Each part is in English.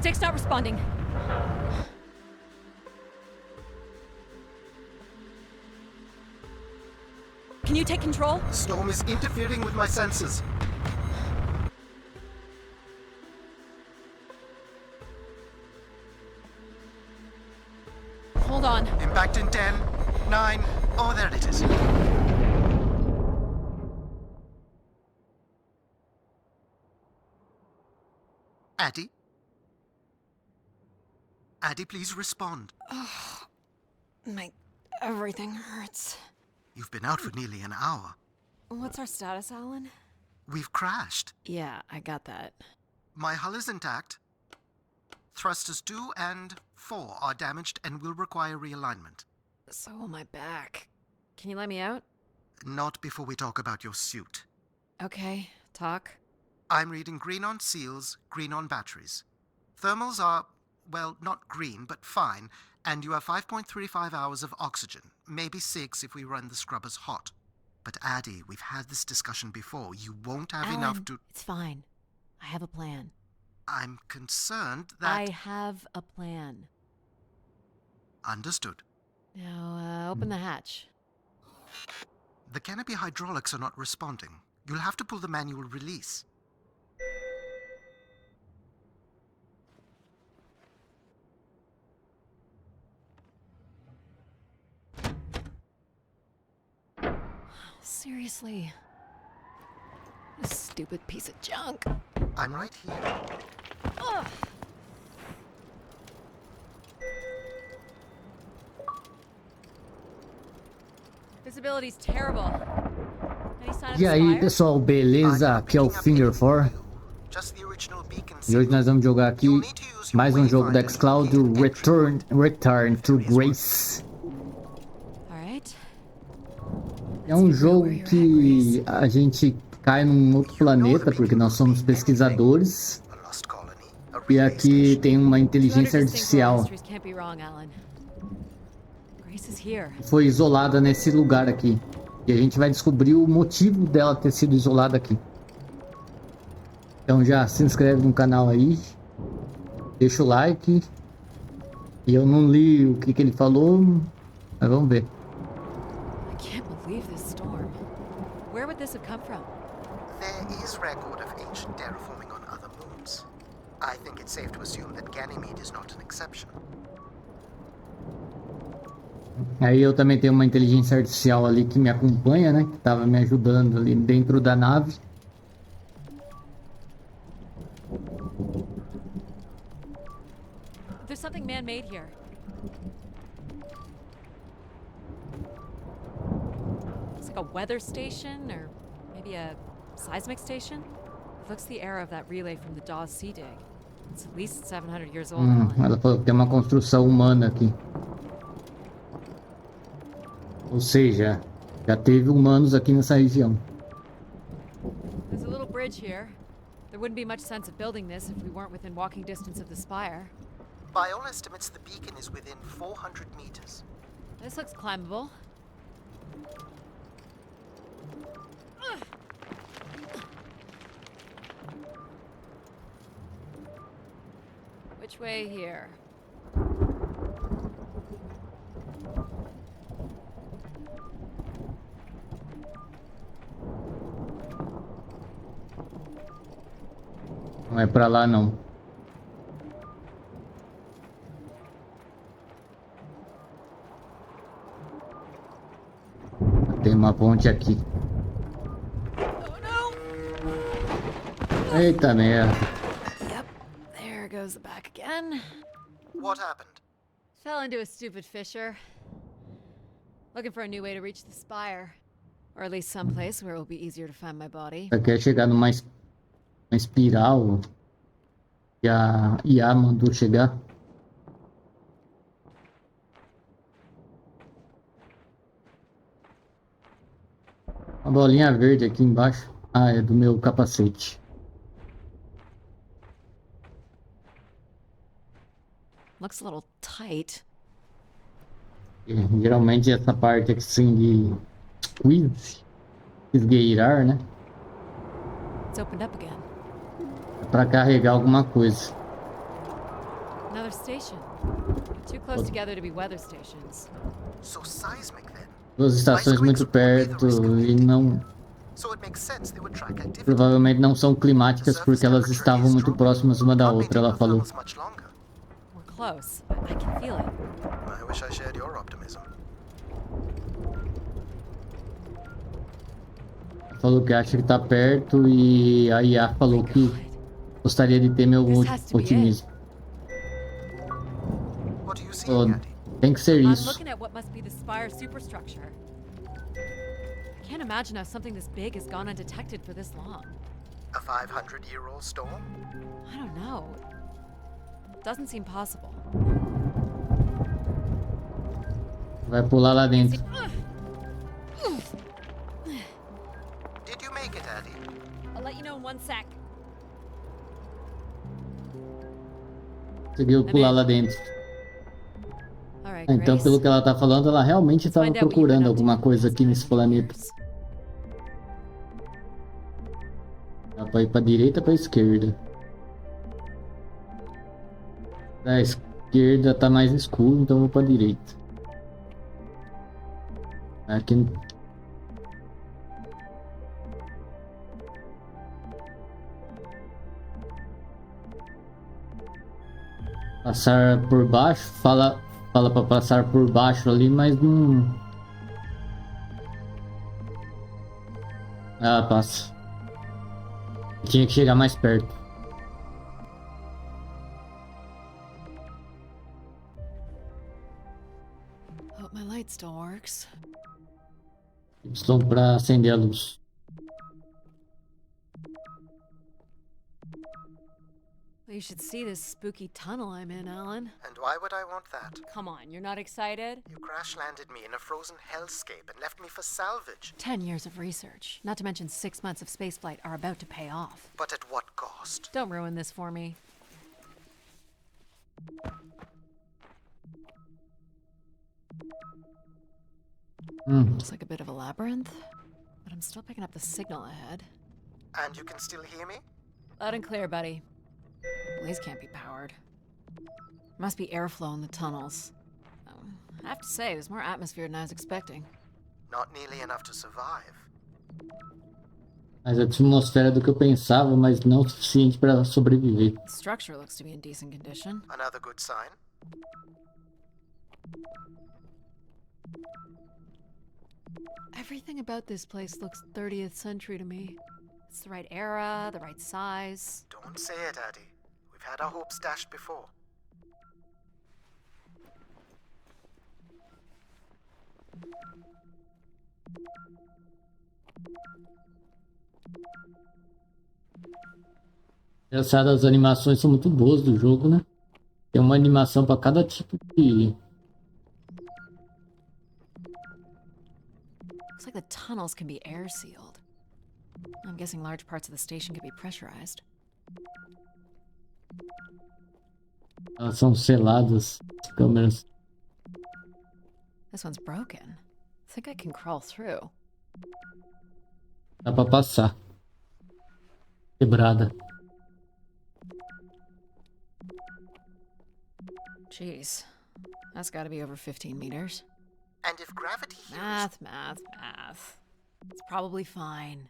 Stick's not responding. Can you take control? The storm is interfering with my senses. Hold on. Impact in 10, 9, oh, there it is. Addie? Addie, please respond. Everything hurts. You've been out for nearly an hour. What's our status, Alan? We've crashed. Yeah, I got that. My hull is intact. Thrusters 2 and 4 are damaged and will require realignment. So will my back. Can you let me out? Not before we talk about your suit. Okay, talk. I'm reading green on seals, green on batteries. Thermals are, well, not green, but fine, and you have 5.35 hours of oxygen, maybe 6 if we run the scrubbers hot. But Addie, we've had this discussion before. You won't have enough to... It's fine. I have a plan. I'm concerned that... I have a plan. Understood. Now, open the hatch. The canopy hydraulics are not responding. You'll have to pull the manual release. Seriously. This stupid piece of junk. I'm right here. Ugh. Visibility's terrible. Any sign of E the aí, spire? pessoal, beleza? Aqui é o Finger 4 Just the original beacon e hoje nós vamos jogar aqui mais um jogo da Xcloud, Return to Grace. Alright. É um jogo que a gente cai num outro planeta, porque nós somos pesquisadores, e aqui tem uma inteligência artificial. Foi isolada nesse lugar aqui. E a gente vai descobrir o motivo dela ter sido isolada aqui. Então já se inscreve no canal aí. Deixa o like. E eu não li o que ele falou, mas vamos ver. I can't believe this storm. Where would this have come from? There is record of ancient terraforming on other moons. I think it's safe to assume that Ganymede is not an exception. Aí eu também tenho uma inteligência artificial ali que me acompanha, né? Que tava me ajudando ali dentro da nave. There's something man-made here. It's like a weather station, or maybe a seismic station. It looks the era of that relay from the Dawes Sea dig. It's at least 700 years old. Ela falou que tem uma construção humana aqui. Ou seja, já teve humanos aqui nessa região. There's a little bridge here. There wouldn't be much sense of building this if we weren't within walking distance of the spire. By all estimates, the beacon is within 400 meters. This looks climbable. Which way here? Não é pra lá não. Tem uma ponte aqui. Eita merda. Yep, there goes the back again. What happened? Fell into a stupid fissure. Looking for a new way to reach the spire. Or at least someplace where it will be easier to find my body. Quer chegar numa espiral que a IA mandou chegar. Uma bolinha verde aqui embaixo. Ah, é do meu capacete. Looks a little tight. E, geralmente essa parte aqui assim de esgueirar, né? It's opened up again. É pra carregar alguma coisa. Another station. Too close together to be weather stations. So seismic then. Duas estações muito perto e não... So it makes sense they would track activity. Provavelmente não são climáticas porque elas estavam muito próximas uma da outra, ela falou. We're close. I can feel it. I wish I shared your optimism. Falou que acha que tá perto e a IA falou que gostaria de ter meu otimismo. What are you seeing, Addy? Tem que ser I'm isso. looking at what must be the Spire superstructure. I can't imagine how something this big has gone undetected for this long. A 500-year-old storm? I don't know. Doesn't seem possible. Vai pular lá dentro. Did you make it, Addy? I'll let you know in 1 sec. Conseguiu pular lá dentro. All right, Então, Grace. pelo que ela tá falando, ela realmente Let's estava find out what you've procurando been up to alguma the coisa past aqui nesse 9 planeta. years. Dá pra ir pra direita ou pra esquerda? Da esquerda tá mais escuro, então eu vou pra direita. Aqui... Passar por baixo, fala pra passar por baixo ali, mas não... Ah, passa. Tinha que chegar mais perto. Hope my light still works. Estão pra acender a luz. Well, you should see this spooky tunnel I'm in, Alan. And why would I want that? Come on, you're not excited? You crash-landed me in a frozen hellscape and left me for salvage. 10 years of research, not to mention 6 months of spaceflight, are about to pay off. But at what cost? Don't ruin this for me. Looks like a bit of a labyrinth, but I'm still picking up the signal ahead. And you can still hear me? Loud and clear, buddy. These can't be powered. Must be airflow in the tunnels. I have to say, there's more atmosphere than I was expecting. Not nearly enough to survive. Mais atmosfera do que eu pensava, mas não o suficiente para sobreviver. The structure looks to be in decent condition. Another good sign. Everything about this place looks 30th century to me. It's the right era, the right size. Don't say it, Addy. We've had our hopes dashed before. Engraçado, as animações são muito boas do jogo, né? Tem uma animação para cada tipo de... Looks like the tunnels can be air sealed. I'm guessing large parts of the station can be pressurized. Elas são seladas, as câmeras. This one's broken. I think I can crawl through. Dá pra passar. Quebrada. Jeez. That's gotta be over 15 meters. And if gravity here Math. It's probably fine.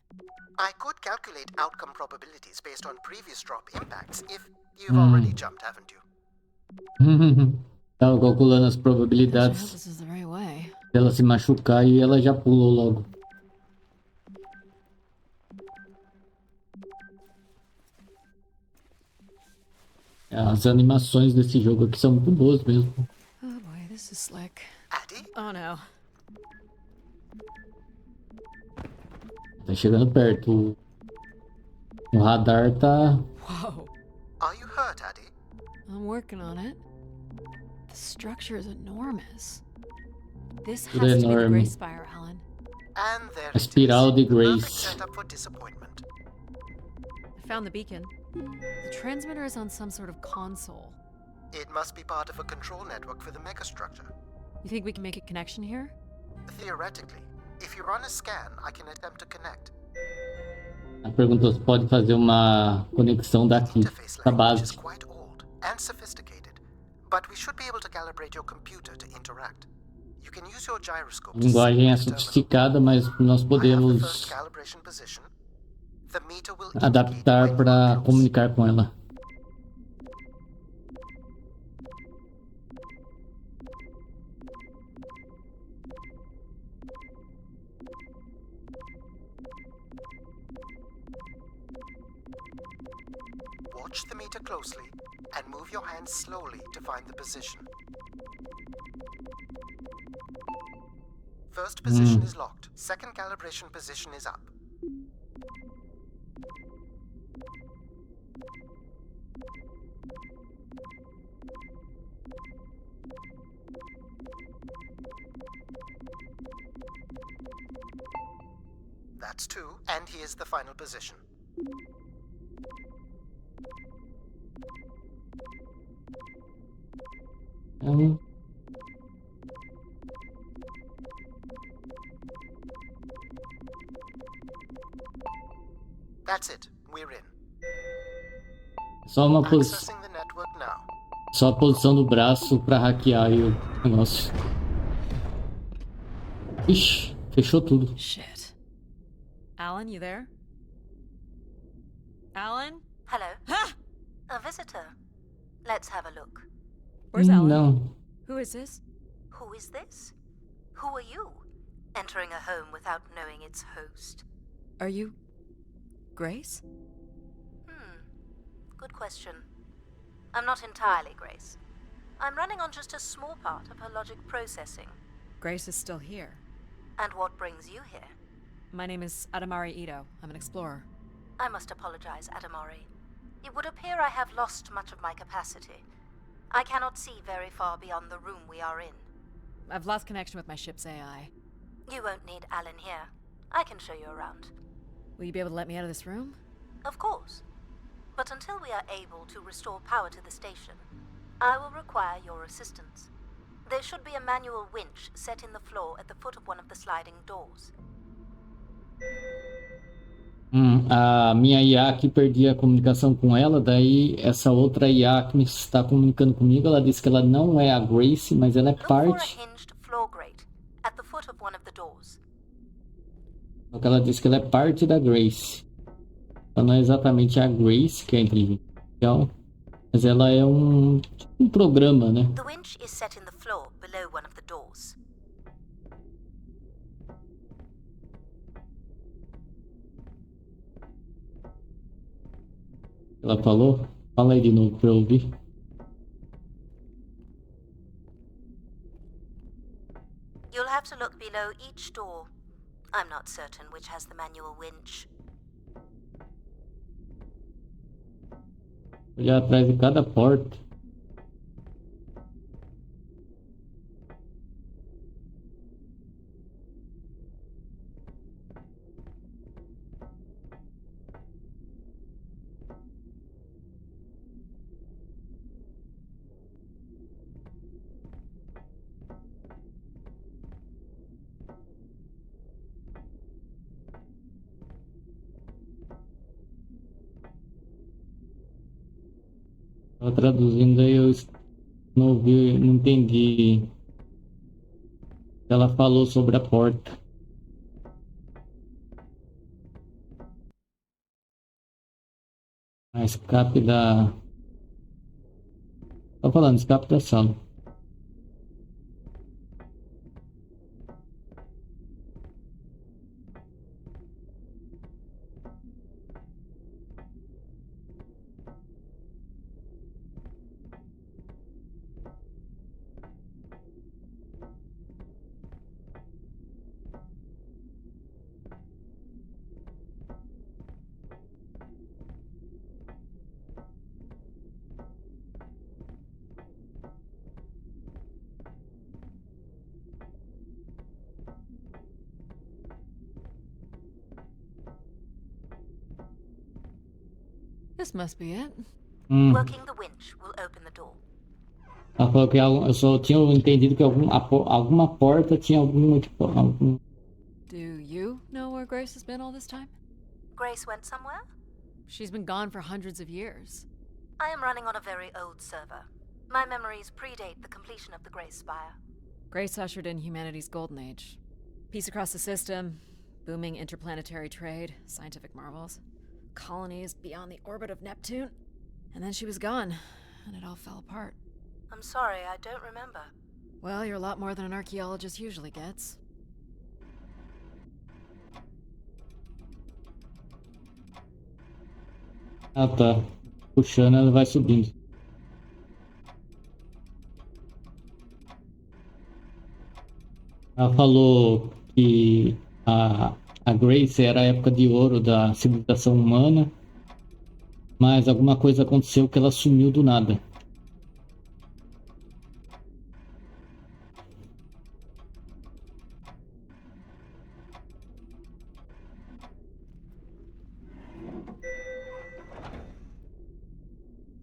I could calculate outcome probabilities based on previous drop impacts if you've already jumped, haven't you? Tava calculando as I hope probabilidades this is the right way. dela se machucar e ela já pulou logo. As animações desse jogo aqui são muito boas mesmo. Oh boy, this is slick. Addy? Oh no. Tá chegando perto. O radar tá... Whoa. Are you hurt, Addy? I'm working on it. The structure is enormous. This has Tudo to be the enorme. Gray Spire, Alan. And there A espiral de it is. The perfect Grace. setup for disappointment. I found the beacon. The transmitter is on some sort of console. It must be part of a control network for the megastructure. You think we can make a connection here? Theoretically, if you run a scan, I can attempt to connect. Ela perguntou se pode fazer uma conexão daqui, Interface da language is base. quite old and sophisticated, but we should be able to calibrate your computer to interact. You can use your gyroscope A to linguagem é sync the terminal. sofisticada, mas nós I have the first podemos calibration position. The meter will indicate adaptar when you para are close. comunicar com ela. Watch the meter closely and move your hand slowly to find the position. First position is locked. Second calibration position is up. That's 2, and here's the final position. Então, That's it. We're in. só uma posição, Accessing the network now. só a posição do braço para hackear aí o negócio. Ixi, fechou tudo. Shit. Alan, you there? Alan? Hello. Ha! A visitor. Let's have a look. Where's Alan? Não. Who is this? Who is this? Who are you? Entering a home without knowing its host. Are you Grace? Good question. I'm not entirely Grace. I'm running on just a small part of her logic processing. Grace is still here. And what brings you here? My name is Adamari Ito. I'm an explorer. I must apologize, Adamari. It would appear I have lost much of my capacity. I cannot see very far beyond the room we are in. I've lost connection with my ship's AI. You won't need Alan here. I can show you around. Will you be able to let me out of this room? Of course. But until we are able to restore power to the station, I will require your assistance. There should be a manual winch set in the floor at the foot of one of the sliding doors. A minha IA aqui perdi a comunicação com ela, daí essa outra IA que está comunicando comigo, ela disse que ela não é a Grace, mas ela é Look for a parte. hinged floor grate at the foot of one of the doors. Só que ela disse que ela é parte da Grace. Ela não é exatamente a Grace, que é a inteligência artificial, mas ela é um programa, né? The winch is set in the floor below one of the doors. Ela falou? Fala aí de novo pra eu ouvir. You'll have to look below each door. I'm not certain which has the manual winch. Olhar atrás de cada porta. Tava traduzindo aí, eu não ouvi, não entendi. Ela falou sobre a porta. A escape da... Tô falando, escape da sala. This must be it. Working the winch will open the door. Ela falou que eu só tinha entendido que alguma porta tinha algum Do you know where Grace has been all this time? Grace went somewhere? She's been gone for hundreds of years. I am running on a very old server. My memories predate the completion of the Grace Spire. Grace ushered in humanity's golden age. Peace across the system, booming interplanetary trade, scientific marvels, colonies beyond the orbit of Neptune. And then she was gone, and it all fell apart. I'm sorry, I don't remember. Well, you're a lot more than an archaeologist usually gets. Ah, tá. Puxando, ela vai subindo. Ela falou que a Grace era a época de ouro da civilização humana, mas alguma coisa aconteceu que ela sumiu do nada.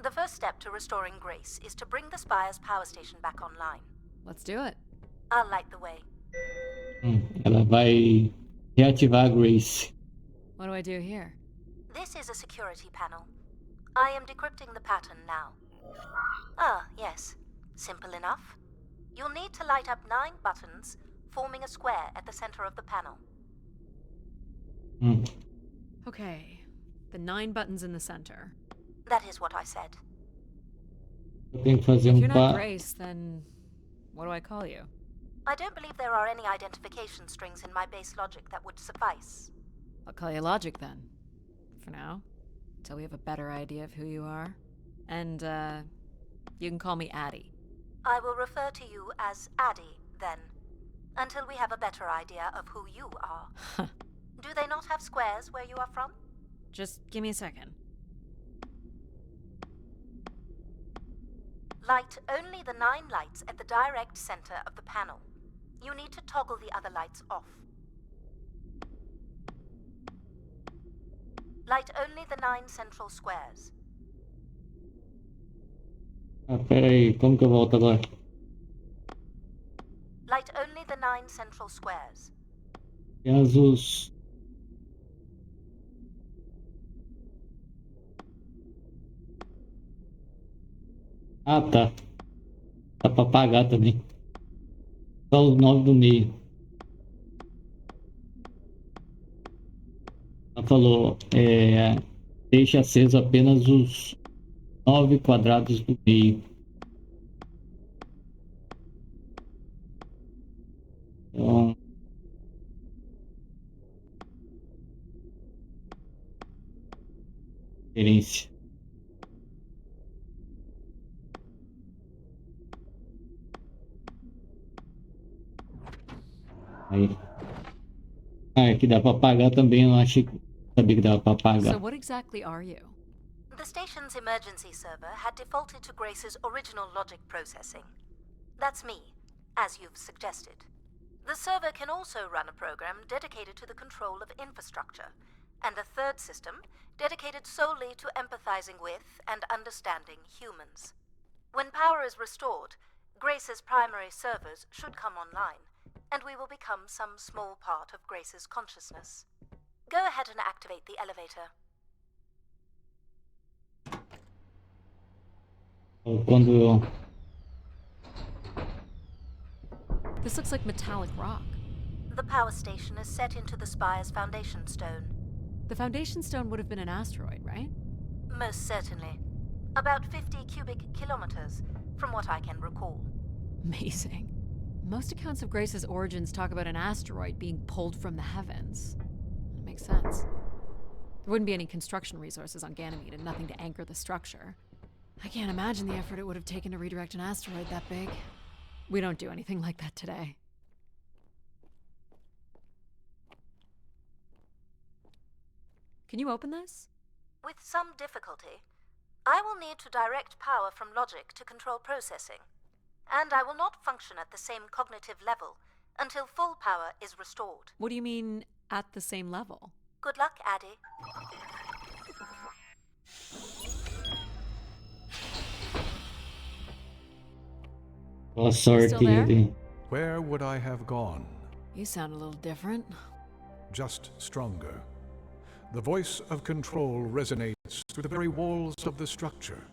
The first step to restoring Grace is to bring the Spire's power station back online. Let's do it. I'll light the way. Ela vai reativar a Grace. What do I do here? This is a security panel. I am decrypting the pattern now. Ah, yes. Simple enough. You'll need to light up 9 buttons, forming a square at the center of the panel. Okay, the 9 buttons in the center. That is what I said. Eu tenho que fazer If you're not pa... Grace, then what do I call you? I don't believe there are any identification strings in my base logic that would suffice. I'll call you Logic then. For now. Till we have a better idea of who you are. And, you can call me Addie. I will refer to you as Addie, then, until we have a better idea of who you are. Do they not have squares where you are from? Just give me a second. Light only the 9 lights at the direct center of the panel. You need to toggle the other lights off. Light only the 9 central squares. Ah, peraí, como que eu volto agora? Light only the 9 central squares. Jesus. Ah, tá. Dá pra apagar também. Só os 9 do meio. Ela falou, deixe aceso apenas os 9 quadrados do meio. Então, referência. Aí. Ah, aqui dá pra apagar também, eu não achei que sabia que dava pra apagar. So what exactly are you? The station's emergency server had defaulted to Grace's original logic processing. That's me, as you've suggested. The server can also run a program dedicated to the control of infrastructure, and a third system dedicated solely to empathizing with and understanding humans. When power is restored, Grace's primary servers should come online, and we will become some small part of Grace's consciousness. Go ahead and activate the elevator. Quando eu... This looks like metallic rock. The power station is set into the spire's foundation stone. The foundation stone would have been an asteroid, right? Most certainly. About 50 cubic kilometers, from what I can recall. Amazing. Most accounts of Grace's origins talk about an asteroid being pulled from the heavens. It makes sense. There wouldn't be any construction resources on Ganymede and nothing to anchor the structure. I can't imagine the effort it would have taken to redirect an asteroid that big. We don't do anything like that today. Can you open this? With some difficulty. I will need to direct power from logic to control processing. And I will not function at the same cognitive level until full power is restored. What do you mean, at the same level? Good luck, Addie. Boa sorte, Still there? Addie. Where would I have gone? You sound a little different. Just stronger. The voice of control resonates through the very walls of the structure.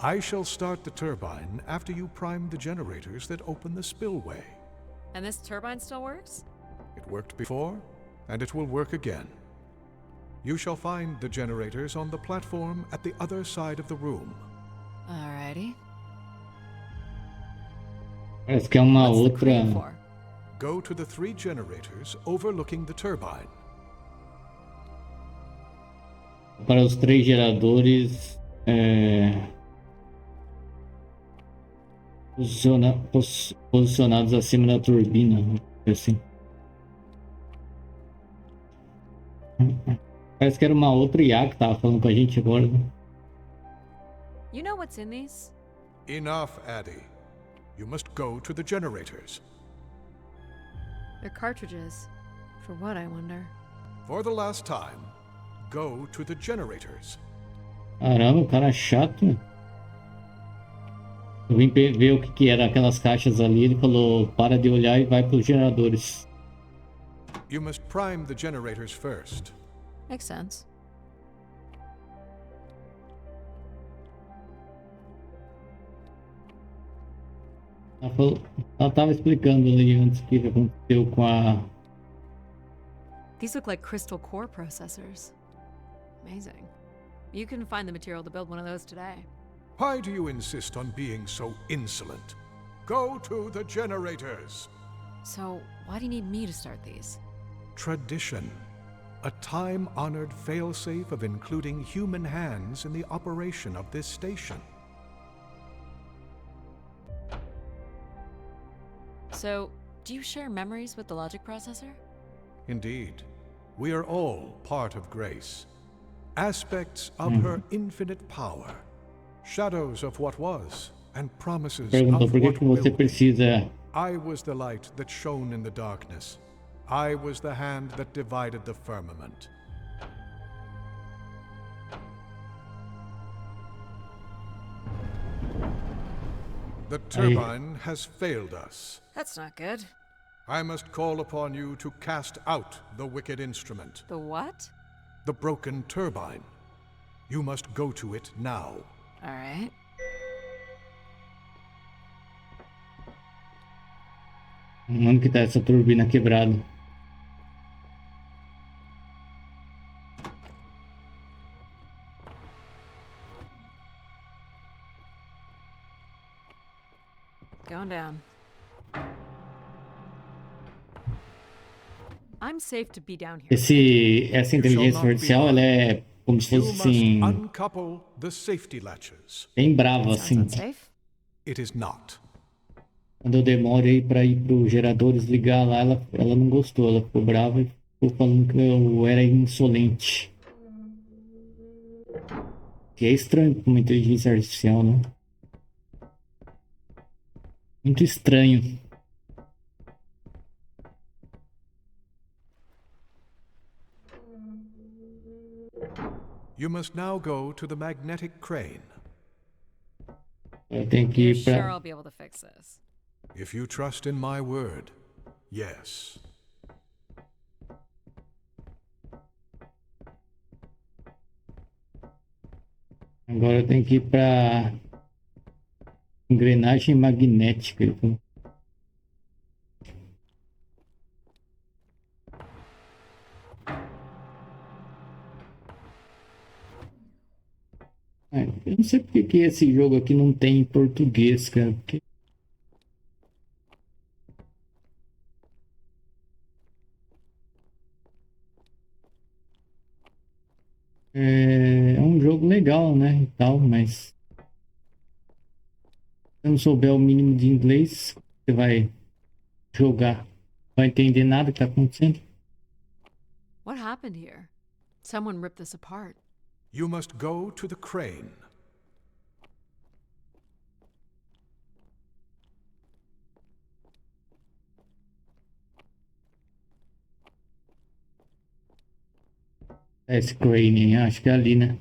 I shall start the turbine after you prime the generators that open the spillway. And this turbine still works? It worked before, and it will work again. You shall find the generators on the platform at the other side of the room. Alrighty. Parece que é uma What's the outra. crane for? Go to the 3 generators overlooking the turbine. Para os 3 geradores posicionados acima da turbina. Assim. Parece que era uma outra IA que tava falando com a gente agora. You know what's in these? Enough, Addie. You must go to the generators. They're cartridges. For what, I wonder? For the last time, go to the generators. Caramba, o cara é chato. Eu vim ver o que era aquelas caixas ali. Ele falou: para de olhar e vai para os geradores. You must prime the generators first. Makes sense. Ela tava explicando ali antes o que aconteceu com a. These look like crystal core processors. Amazing. You can find the material to build one of those today. Why do you insist on being so insolent? Go to the generators. So, why do you need me to start these? Tradition. A time-honored failsafe of including human hands in the operation of this station. So, do you share memories with the logic processor? Indeed. We are all part of Grace. Aspects of her infinite power. Shadows of what was, and promises Perguntou of por que what que will você be. precisa. I was the light that shone in the darkness. I was the hand that divided the firmament. The turbine has failed us. That's not good. I must call upon you to cast out the wicked instrument, The what? the broken turbine. You must go to it now. Alright. Onde que tá essa turbina quebrada? Going down. I'm safe to be down here. Essa inteligência artificial, ela é como se You fosse must assim, uncouple the safety latches. bem brava Sounds assim. unsafe. It is not. Quando eu demorei pra ir pros geradores ligar lá, ela não gostou, ela ficou brava e ficou falando que eu era insolente. Que é estranho pra uma inteligência artificial, né? Muito estranho. You must now go to the magnetic crane. Eu tenho que You're ir sure pra. I'll be able to fix this? If you trust in my word, yes. Agora eu tenho que ir pra engrenagem magnética. Então. Eu não sei porque que esse jogo aqui não tem em português, cara. Porque... É um jogo legal, né? E tal, mas se você não souber o mínimo de inglês, você vai jogar. Não vai entender nada que tá acontecendo. What happened here? Someone ripped this apart. You must go to the crane. Esse crane, acho que é ali, né?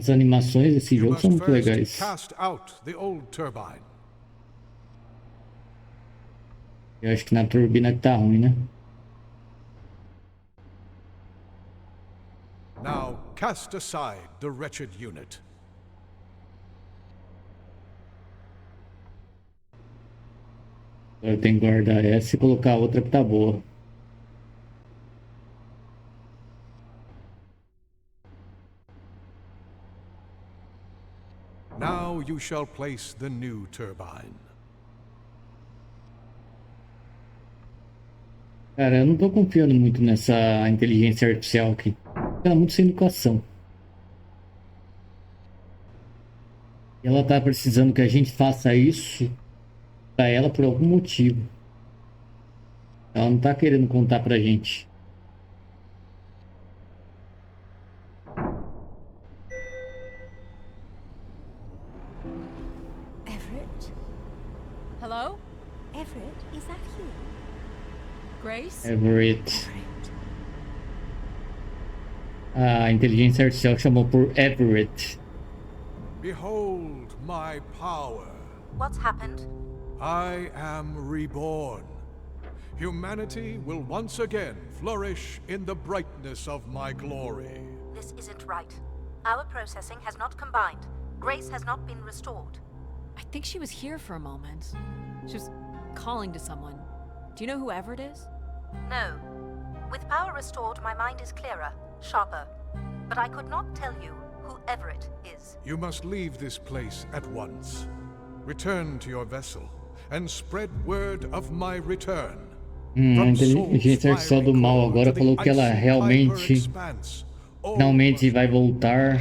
As animações desse You jogo são must muito first legais. cast out the old turbine. Eu acho que na turbina que tá ruim, né? Now cast aside the wretched unit. Agora tem que guardar essa e colocar a outra que tá boa. Now you shall place the new turbine. Cara, eu não tô confiando muito nessa inteligência artificial aqui. Ela é muito sem educação. E ela tá precisando que a gente faça isso pra ela por algum motivo. Ela não tá querendo contar pra gente. Everett? Hello? Everett, is that you? Grace? Everett. A inteligência artificial chamou por Everett. Behold my power. What's happened? I am reborn. Humanity will once again flourish in the brightness of my glory. This isn't right. Our processing has not combined. Grace has not been restored. I think she was here for a moment. She was calling to someone. Do you know who Everett is? No. With power restored, my mind is clearer, sharper. But I could not tell you who Everett is. You must leave this place at once. Return to your vessel and spread word of my return. A inteligência artificial do mal agora falou que ela realmente, finalmente vai voltar.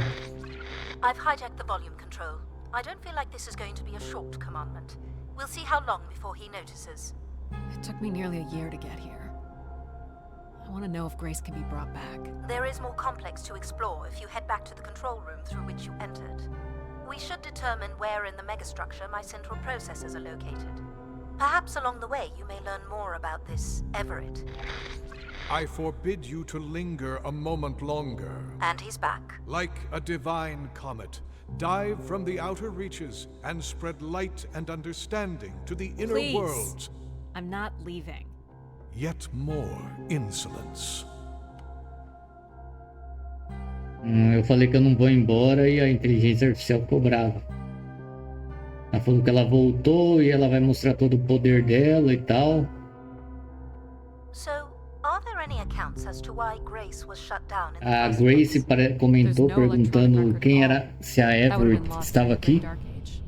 I've hijacked the volume control. I don't feel like this is going to be a short commandment. We'll see how long before he notices. It took me nearly a year to get here. I want to know if Grace can be brought back. There is more complex to explore if you head back to the control room through which you entered. We should determine where in the megastructure my central processors are located. Perhaps along the way you may learn more about this Everett. I forbid you to linger a moment longer. And he's back. Like a divine comet, dive from the outer reaches and spread light and understanding to the inner Please. worlds. I'm not leaving. Yet more insolence. Eu falei que eu não vou embora e a inteligência artificial ficou brava. Ela falou que ela voltou e ela vai mostrar todo o poder dela e tal. So, are there any accounts as to why Grace was shut down in the A first Grace place? comentou There's no electronic perguntando record quem at all. era, se a That would have Everett been lost estava in the aqui. Dark Age.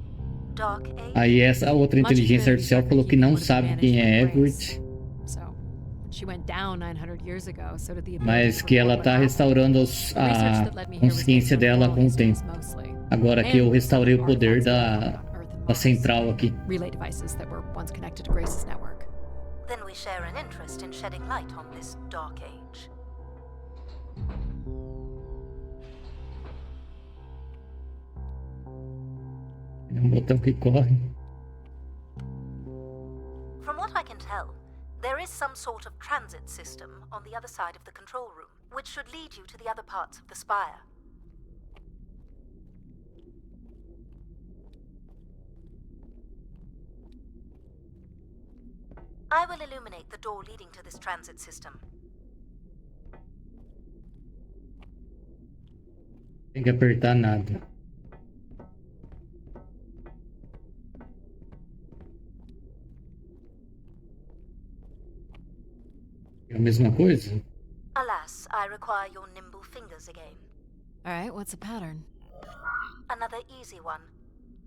Dark Age? Aí essa outra Much of inteligência it artificial is falou que record-keeping não would have sabe been quem é managed by Grace. Everett, So, when she went down 900 years ago, so did the ability mas to que ela record tá what happened. restaurando Research a that led me here was based consciência on dela oral com o histories tempo. mostly. Agora que eu And restaurei some o poder artifacts da, on Earth and da Mars. central aqui. Relay devices that were once connected to Grace's network. Then we share an interest in shedding light on this Dark Age. É um botão que corre. From what I can tell, there is some sort of transit system on the other side of the control room, which should lead you to the other parts of the spire. I will illuminate the door leading to this transit system. Tem que apertar nada. É a mesma coisa? Alas, I require your nimble fingers again. Alright, what's the pattern? Another easy one.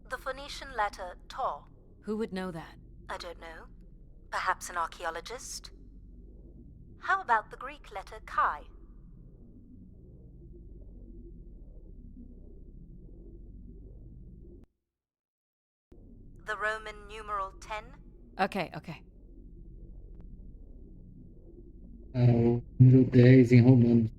The Phoenician letter Tau. Who would know that? I don't know. Perhaps an archaeologist? How about the Greek letter Chi? The Roman numeral 10? Okay, okay. O número 10 em romano.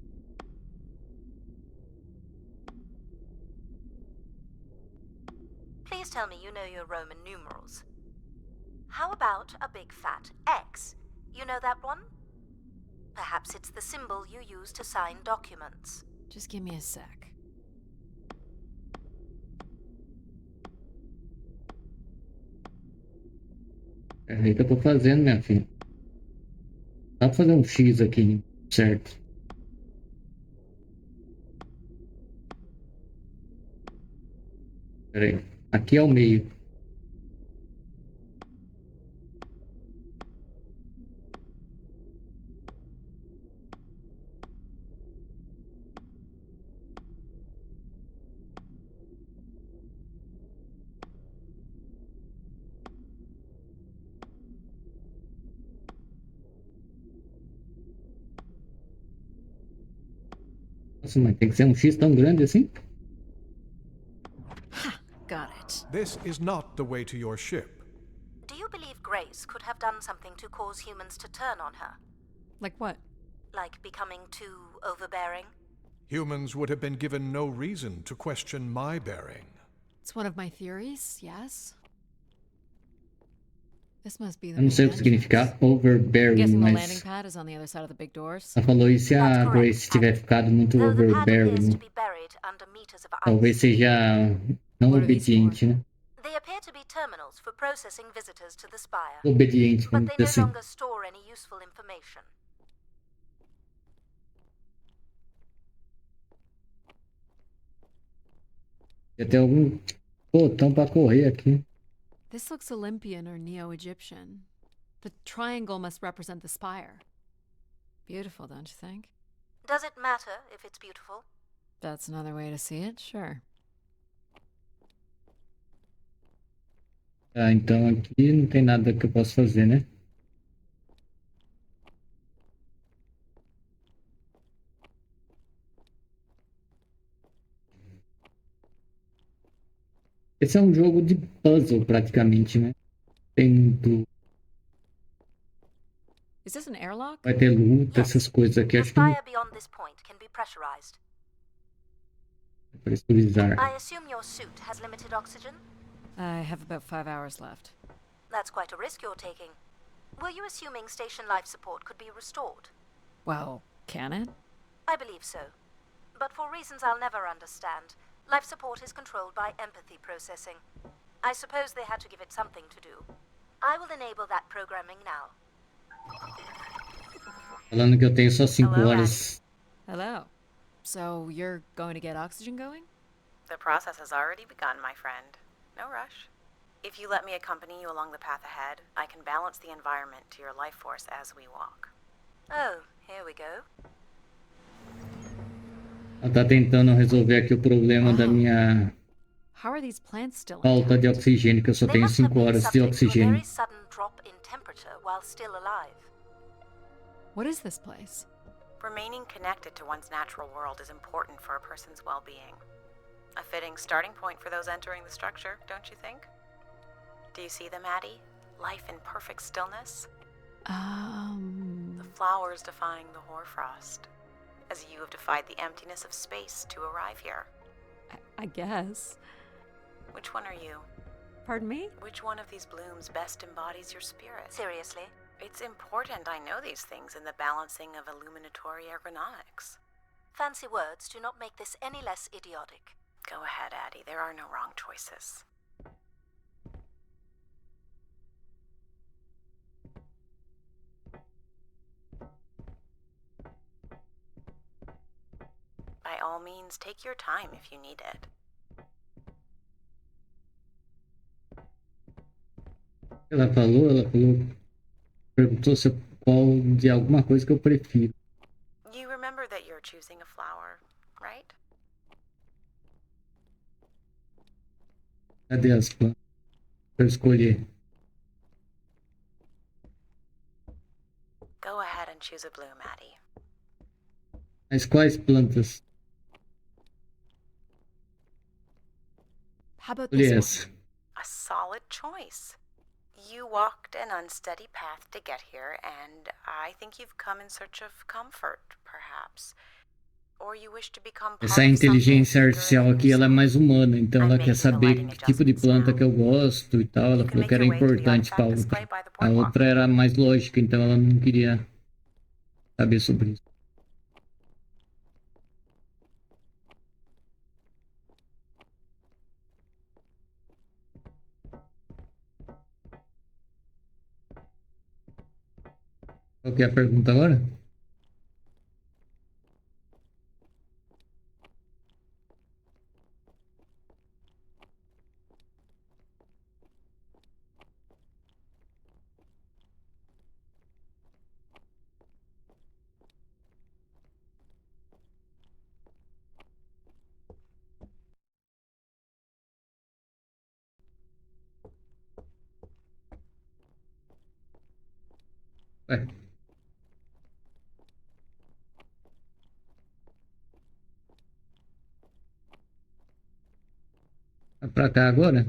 Please tell me you know your Roman numerals. How about a big fat X? You know that one? Perhaps it's the symbol you use to sign documents. Just give me a sec. É aí que eu tô fazendo, minha filha. Dá pra fazer um X aqui, certo? Pera aí. Aqui é o meio. Nossa, mas tem que ser um X tão grande assim? Got it. This is not the way to your ship. Do you believe Grace could have done something to cause humans to turn on her? Like what? Like becoming too overbearing? Humans would have been given no reason to question my bearing. It's one of my theories, yes. This must be the Eu não sei o que main significa entrance. overbearing, Guessing the landing mas pad is on the other side of the big doors. ela falou, e se That's a correct, Grace tiver and ficado muito though the pad appears to overbearing? be buried under meters of Talvez ice, seja não What are these obediente, né? they appear to be terminals for processing visitors to the spire. Obediente, But vamos they dizer no assim. longer store any useful information. Tem até algum botão pra correr aqui. This looks Olympian or Neo-Egyptian. The triangle must represent the spire. Beautiful, don't you think? Does it matter if it's beautiful? That's another way to see it, sure. Tá, então aqui não tem nada que eu possa fazer, né? Esse é um jogo de puzzle, praticamente, né? Tem muito. Is this an airlock? Vai ter luta, Yes. essas coisas aqui. The Acho que não spire beyond this point can be pressurized. é pressurizar. I assume your suit has limited oxygen? I have about 5 hours left. That's quite a risk you're taking. Were you assuming station life support could be restored? Well, can it? I believe so. But for reasons I'll never understand, life support is controlled by empathy processing. I suppose they had to give it something to do. I will enable that programming now. Falando que eu tenho só 5 Hello, horas. Hello. So you're going to get oxygen going? The process has already begun, my friend. No rush. If you let me accompany you along the path ahead, I can balance the environment to your life force as we walk. Oh, here we go. Ela tá tentando resolver aqui o problema da minha How are these plants still falta de intact? oxigênio, que eu só They tenho must have 5 been horas de subject to a oxigênio. very sudden drop in temperature while still alive. What is this place? Remaining connected to one's natural world is important for a person's well-being. A fitting starting point for those entering the structure, don't you think? Do you see them, Addie? Life in perfect stillness? The flowers defying the hoarfrost, as you have defied the emptiness of space to arrive here. I guess. Which one are you? Pardon me? Which one of these blooms best embodies your spirit? Seriously? It's important I know these things in the balancing of illuminatory ergonomics. Fancy words do not make this any less idiotic. Go ahead, Addie. There are no wrong choices. By all means, take your time if you need it. Perguntou se qual de alguma coisa que eu prefiro. You remember that you're choosing a flower, right? Cadê as plantas pra eu escolher? Go ahead and choose a bloom, Addie. Mas quais plantas? How about Escolhi this one? essa. A solid choice. You walked an unsteady path to get here, and I think you've come in search of comfort, perhaps. Or you wish to become part Essa of something inteligência bigger artificial than aqui, ela é yourself. mais humana, então ela I'm quer making the saber lighting que tipo de adjustments planta now. que eu gosto e tal. Ela You can falou que make era your way to the importante para artifact outra. display by the A boardwalk. outra era mais lógica, então ela não queria saber sobre isso. que é a pergunta agora? Ué. Vai pra cá agora?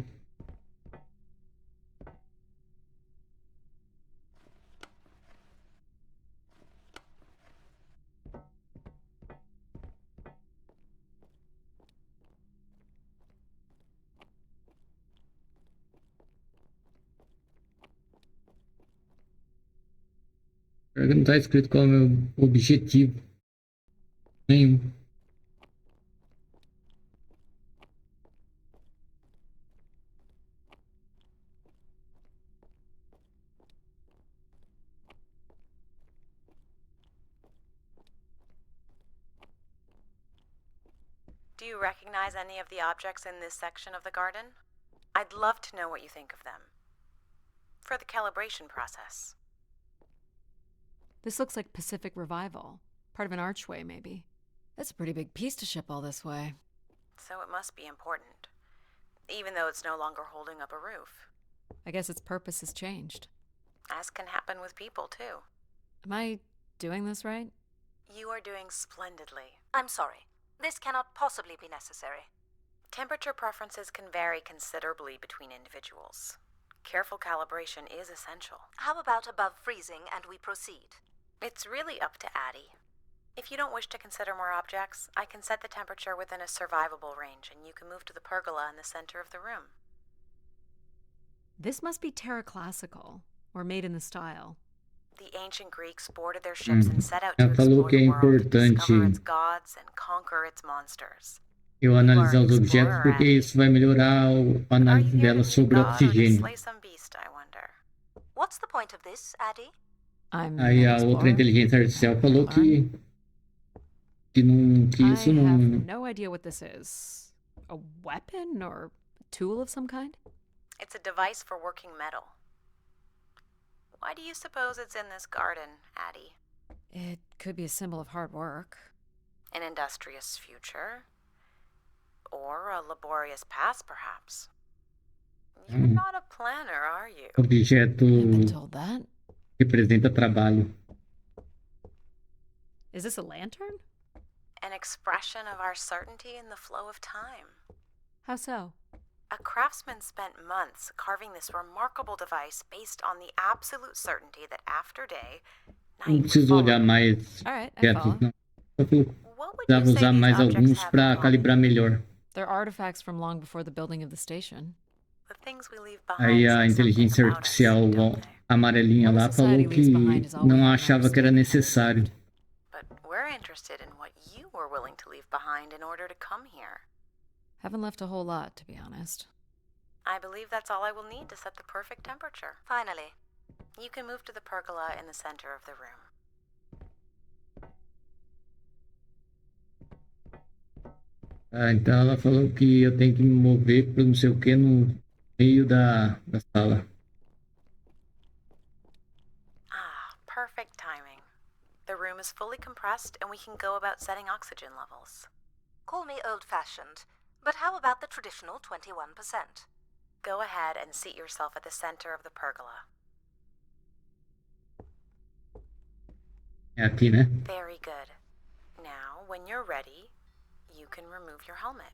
Não tá escrito qual é o meu objetivo. Nenhum. Do you recognize any of the objects in this section of the garden? I'd love to know what you think of them. For the calibration process. This looks like Pacific Revival. Part of an archway, maybe. That's a pretty big piece to ship all this way. So it must be important. Even though it's no longer holding up a roof. I guess its purpose has changed. As can happen with people, too. Am I doing this right? You are doing splendidly. I'm sorry. This cannot possibly be necessary. Temperature preferences can vary considerably between individuals. Careful calibration is essential. How about above freezing and we proceed? It's really up to Addie. If you don't wish to consider more objects, I can set the temperature within a survivable range and you can move to the pergola in the center of the room. This must be Terra Classical, or made in the style. The ancient Greeks boarded their ships and set out to Ela falou explore que é the world, discover importante its gods and conquer its monsters. eu analisar os objetos porque isso vai melhorar a análise dela sobre o oxigênio. Slay some beast, I wonder. What's the point of this, Addie? I'm Aí an a outra explorer. inteligência artificial falou que isso I não. have no idea what this is. A weapon or a tool of some kind? It's a device for working metal. Why do you suppose it's in this garden, Addie? It could be a symbol of hard work. An industrious future? Or a laborious past, perhaps? You're not a planner, are you? Objeto I've been told that. representa trabalho. Is this a lantern? An expression of our certainty in the flow of time. How so? A craftsman spent months carving this remarkable device based on the absolute certainty that after day, Não night preciso would olhar follow. mais All right, I perto, follow. não. Só que eu What would precisava you say usar these mais objects alguns have in para common? calibrar melhor. They're artifacts from long before the building of the station. The things we leave behind Aí a say something inteligência about us, artificial don't they? amarelinha lá falou que não achava que era necessário. But we're interested in what you were willing to leave behind in order to come here. Haven't left a whole lot, to be honest. I believe that's all I will need to set the perfect temperature. Finally. You can move to the pergola in the center of the room. Ah, então ela falou que eu tenho que me mover para não sei o que no meio da sala. Ah, perfect timing. The room is fully compressed and we can go about setting oxygen levels. Call me old-fashioned, but how about the traditional 21%? Go ahead and seat yourself at the center of the pergola. É aqui, né? Very good. Now, when you're ready, you can remove your helmet.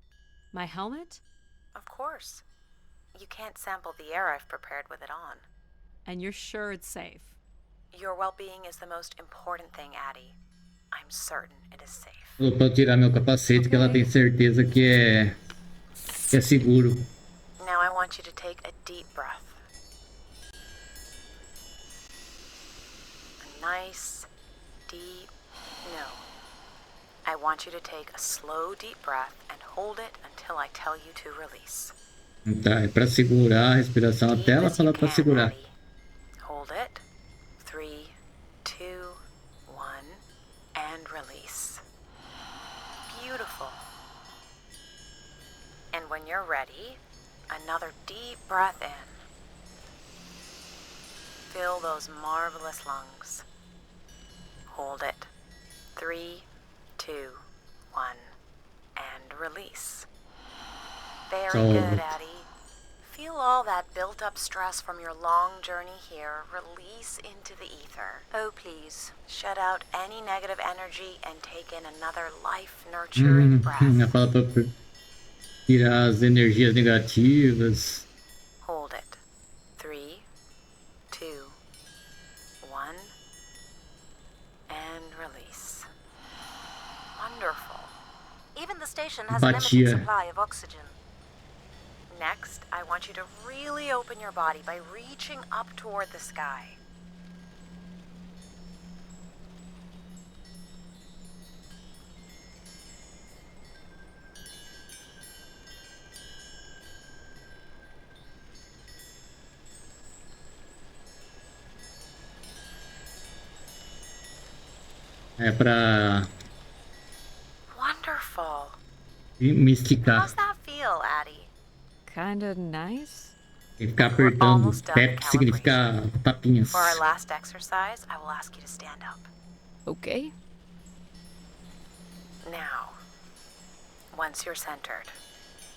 My helmet? Of course. You can't sample the air I've prepared with it on. And you're sure it's safe? Your well-being is the most important thing, Addie. I'm certain it is safe. Falou para eu tirar meu capacete, que ela tem certeza que é seguro. Now I want you to take a deep breath. A nice, deep... No. I want you to take a slow, deep breath and hold it until I tell you to release. Tá, é para segurar a respiração até ela falar para segurar. Hold it. 3, 2, release. Beautiful. And when you're ready, another deep breath in. Fill those marvelous lungs. Hold it. 3, 2, 1, and release. Very good, Addie. Feel all that built-up stress from your long journey here release into the ether. Oh, please. Shut out any negative energy and take in another life-nurturing breath. Ela fala pra tirar as energias negativas. Hold it. 3, 2, 1, and release. Wonderful. Even the station has a limited Empatia. supply of oxygen. Next, I want you to really open your body by reaching up toward the sky. É pra Wonderful. me esticar. How's that feel, Addie? Kinda nice? E ficar We're apertando. almost done Tap the significa tapinhas. For our last exercise, I will ask you to stand up. Okay. Now, once you're centered,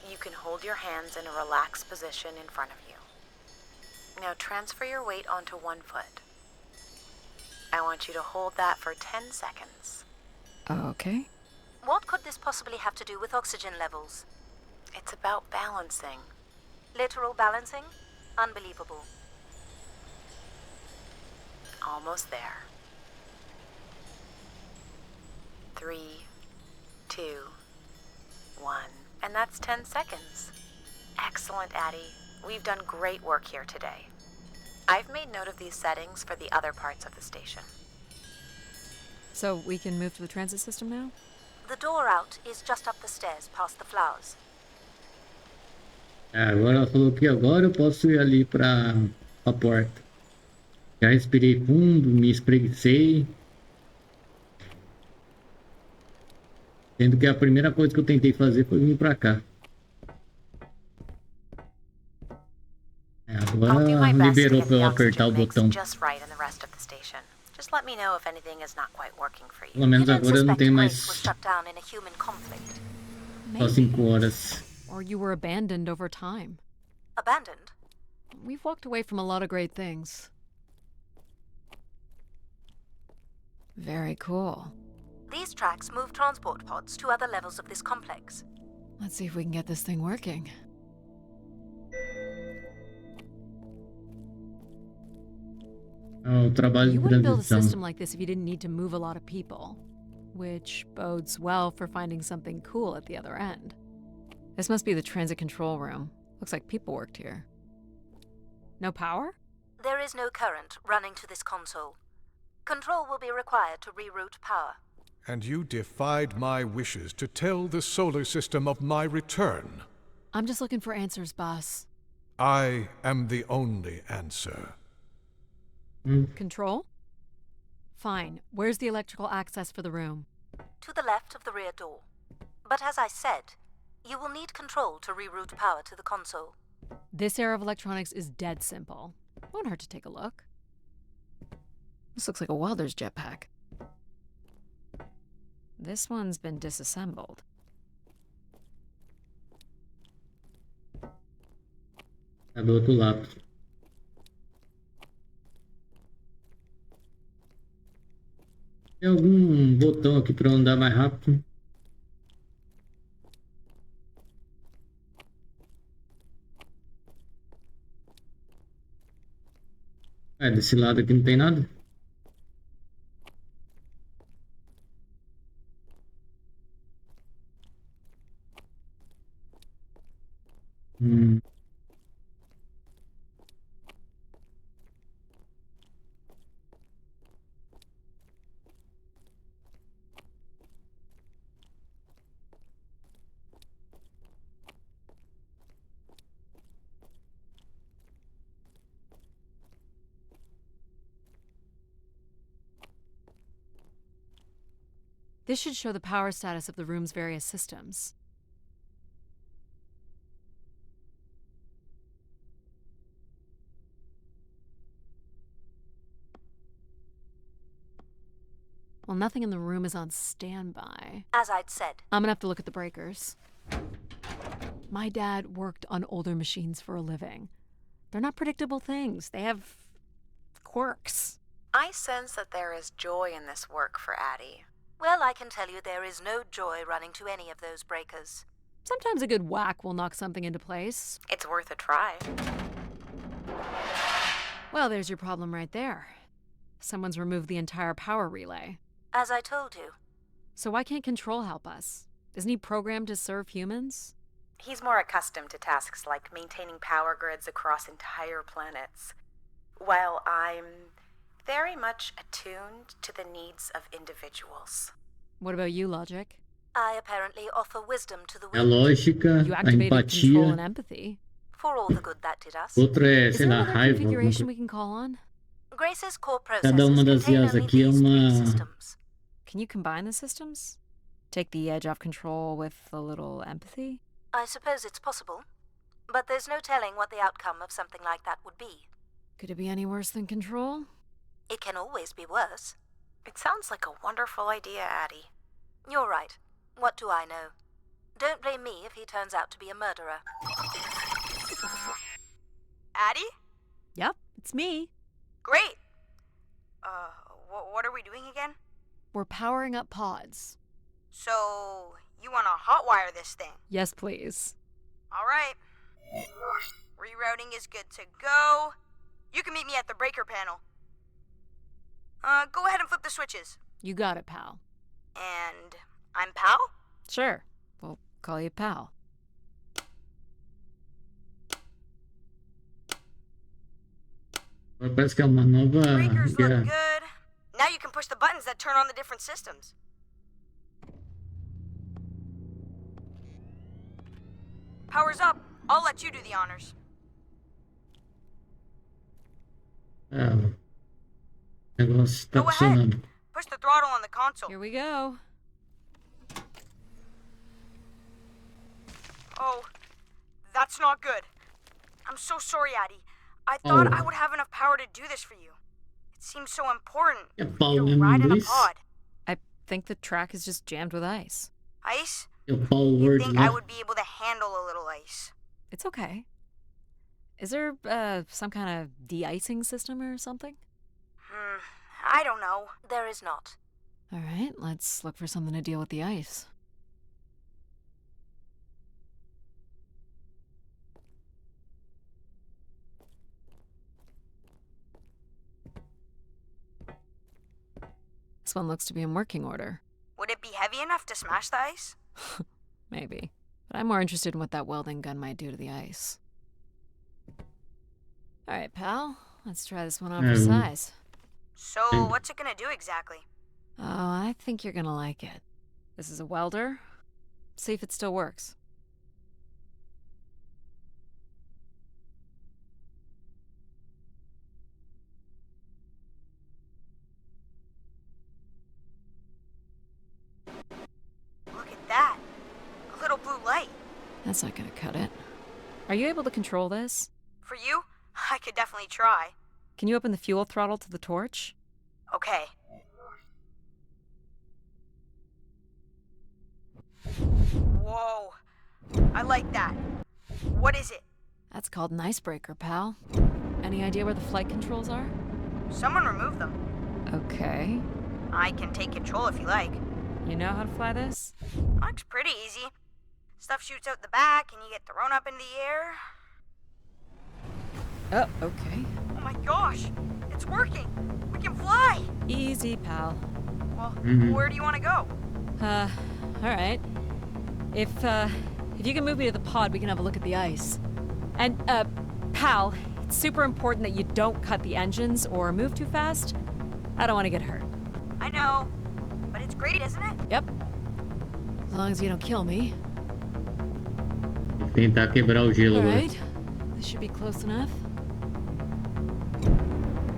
you can hold your hands in a relaxed position in front of you. Now transfer your weight onto one foot. I want you to hold that for 10 seconds. Okay. What could this possibly have to do with oxygen levels? It's about balancing. Literal balancing? Unbelievable. Almost there. 3, 2, 1. And that's 10 seconds. Excellent, Addie. We've done great work here today. I've made note of these settings for the other parts of the station. So we can move to the transit system now? The door out is just up the stairs past the flowers. Agora ela falou que agora eu posso ir ali pra porta. Já respirei fundo, me espreguicei. Sendo que a primeira coisa que eu tentei fazer foi vir pra cá. I'll do my Agora best to liberou get pra eu the apertar o oxygen mix botão. just right in the rest of the station. Just let me know if anything is not quite working for you. Pelo menos You don't agora eu não suspect tenho Grace was mais shut down in a human conflict. só 5 horas. Or you were abandoned over time. Abandoned? We've walked away from a lot of great things. Very cool. These tracks move transport pods to other levels of this complex. Let's see if we can get this thing working. O trabalho You de wouldn't build a transição. system like this if you didn't need to move a lot of people, which bodes well for finding something cool at the other end. This must be the transit control room. Looks like people worked here. No power? There is no current running to this console. Control will be required to reroute power. And you defied my wishes to tell the solar system of my return. I'm just looking for answers, boss. I am the only answer. Control? Fine. Where's the electrical access for the room? To the left of the rear door. But as I said, you will need control to reroute power to the console. This era of electronics is dead simple. Won't hurt to take a look. This looks like a welder's jetpack. This one's been disassembled. Tá do outro lado. Tem algum botão aqui para andar mais rápido? Desse lado aqui não tem nada? This should show the power status of the room's various systems. Well, nothing in the room is on standby. As I'd said, I'm gonna have to look at the breakers. My dad worked on older machines for a living. They're not predictable things. They have quirks. I sense that there is joy in this work for Addie. well, I can tell you there is no joy running to any of those breakers. Sometimes a good whack will knock something into place. It's worth a try. Well, there's your problem right there. Someone's removed the entire power relay. As I told you. So why can't Control help us? Isn't he programmed to serve humans? He's more accustomed to tasks like maintaining power grids across entire planets, while I'm very much attuned to the needs of individuals. What about you, Logic? I apparently offer wisdom to the A weak. lógica, You a activated Control and empatia. empathy. For all the good that did us. Outra é, Is sei there lá, another raiva. alguma configuration coisa. we can call on? Grace's core processors Cada uma das contain IAs only aqui é these three uma- systems. Can you combine the systems? Take the edge off Control with a little empathy? I suppose it's possible, but there's no telling what the outcome of something like that would be. Could it be any worse than Control? It can always be worse. It sounds like a wonderful idea, Addie. You're right. What do I know? Don't blame me if he turns out to be a murderer. Addie? Yep, it's me. Great. What are we doing again? We're powering up pods. So, you want to hotwire this thing? Yes, please. All right. Rerouting is good to go. You can meet me at the breaker panel. Go ahead and flip the switches. You got it, pal. And I'm Pal? Sure. We'll call you pal. Parece que é uma nova Breakers look guerra. good. Now you can push the buttons that turn on the different systems. Power's up. I'll let you do the honors. Ah, o negócio está Go ahead. funcionando. Push the throttle on the console. Here we go. Oh, that's not good. I'm so sorry, Addie. I thought Oh. I would have enough power to do this for you. It seems so important É for Paulo you to mesmo ride in a inglês? pod. I think the track is just jammed with ice. Ice? É o Paulo You'd Word think lá. I would be able to handle a little ice. It's okay. Is there, some kind of de-icing system or something? I don't know. There is not. All right, let's look for something to deal with the ice. This one looks to be in working order. Would it be heavy enough to smash the ice? Maybe. But I'm more interested in what that welding gun might do to the ice. All right, pal. Let's try this one on for size. So, what's it gonna do exactly? Oh, I think you're gonna like it. This is a welder. See if it still works. Look at that. A little blue light. That's not gonna cut it. Are you able to control this? For you, I could definitely try. Can you open the fuel throttle to the torch? Okay. Whoa. I like that. What is it? That's called an icebreaker, pal. Any idea where the flight controls are? Someone removed them. Okay. I can take control if you like. You know how to fly this? Looks pretty easy. Stuff shoots out the back and you get thrown up in the air. Oh, okay. Oh my gosh! It's working! We can fly! Easy, pal. Well, where do you want to go? Alright. If you can move me to the pod, we can have a look at the ice. And, pal, it's super important that you don't cut the engines or move too fast. I don't want to get hurt. I know, but it's great, isn't it? Yep. As long as you don't kill me. Tentar quebrar o gelo agora. Alright. This should be close enough.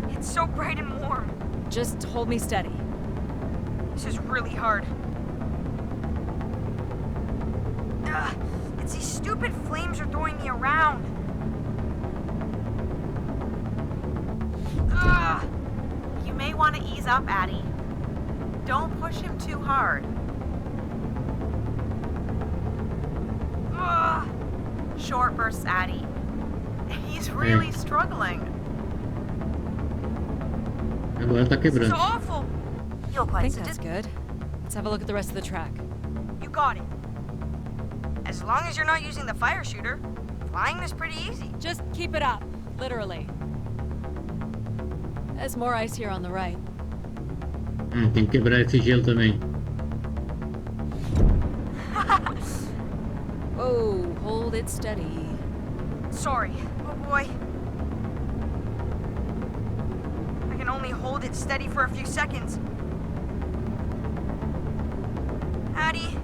It's so bright and warm. Just hold me steady. This is really hard. It's these stupid flames are throwing me around. You may want to ease up, Addie. Don't push him too hard. Short bursts, Addie. He's really struggling. Agora tá This is quebrando. awful. You're I quite think that's good. Let's have a look at the rest of the track. You got it. As long as you're not using the fire shooter, flying is pretty easy. Just keep it up, literally. There's more ice here on the right. Tem que quebrar esse gelo também. Whoa, hold it steady. Sorry. Oh boy. I can only hold it steady for a few seconds. Addie.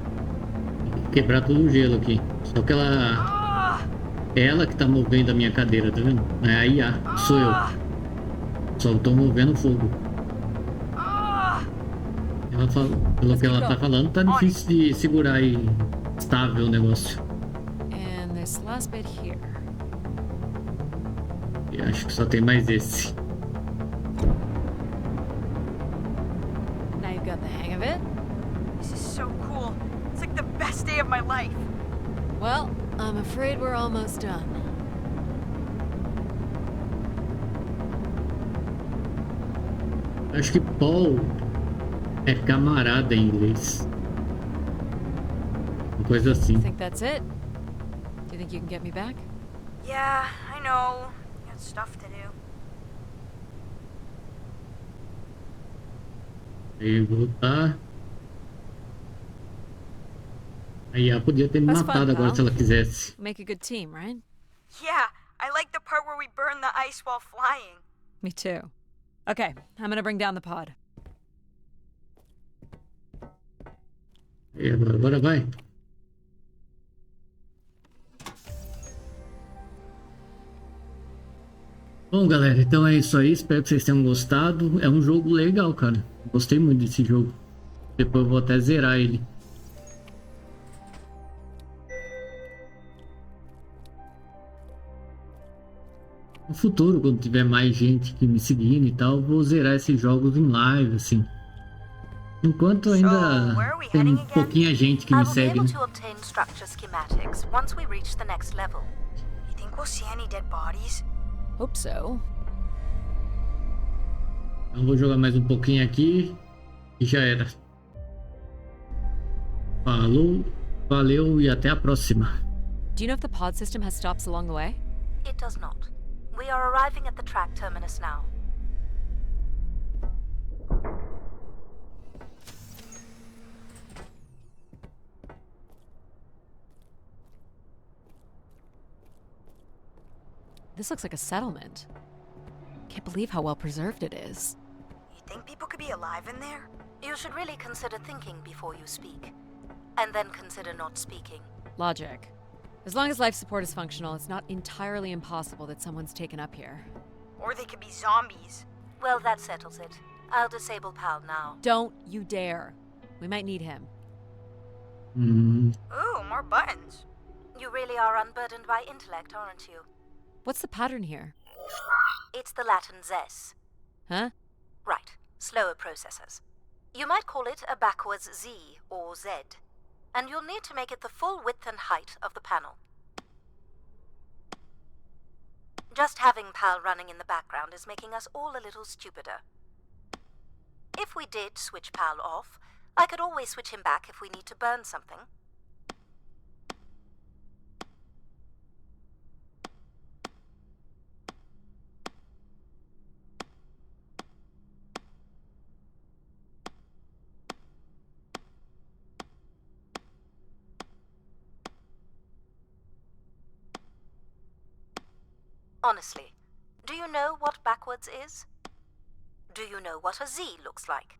Quebrar todo o gelo aqui. Só que ela. É ela que tá movendo a minha cadeira, tá vendo? Não é a IA, sou eu. Só tô movendo o fogo. Ela fala, pelo que ela tá falando, tá difícil de segurar e estável o negócio. And this last bit here. E acho que só tem mais esse. Now you've got the hang of it. This is so cool. It's like the best day of my life. Well, I'm afraid we're almost done. Acho que Paul é camarada em inglês. Uma coisa assim. You think that's it? Do you think you can get me back? Yeah, I know. Got stuff to do. Aí voltar. A IA podia ter me That's matado fun, agora pal. se ela quisesse. Make a good team, right? Yeah, I like the part where we burn the ice while flying. Me too. Okay, I'm gonna bring down the pod. E agora vai. Bom, galera, então é isso aí. Espero que vocês tenham gostado. É um jogo legal, cara. Gostei muito desse jogo. Depois eu vou até zerar ele. No futuro, quando tiver mais gente que me seguindo e tal, vou zerar esses jogos em live, assim. Enquanto ainda where are we tem heading again? pouquinha gente que I me will be segue, able né? to obtain structure schematics once we reach the next level. You think we'll see any dead bodies? Hope so. Então vou jogar mais um pouquinho aqui e já era. Falou, valeu e até a próxima. Do you know if the pod system has stops along the way? It does not. We are arriving at the track terminus now. This looks like a settlement. Can't believe how well preserved it is. You think people could be alive in there? You should really consider thinking before you speak. And then consider not speaking. Logic. As long as life support is functional, it's not entirely impossible that someone's taken up here. Or they could be zombies. Well, that settles it. I'll disable PAL now. Don't you dare. We might need him. Hum, Ooh, more buttons. You really are unburdened by intellect, aren't you? What's the pattern here? It's the Latin zes. Huh? Right, slower processors. You might call it a backwards Z or Z. And you'll need to make it the full width and height of the panel. Just having PAL running in the background is making us all a little stupider. If we did switch PAL off, I could always switch him back if we need to burn something. Honestly, do you know what backwards is? Do you know what a Z looks like?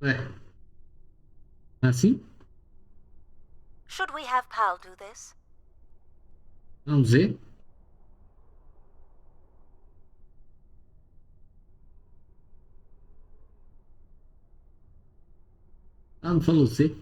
ué. Assim? Should we have PAL do this? Vamos ver. Ah, não falou C?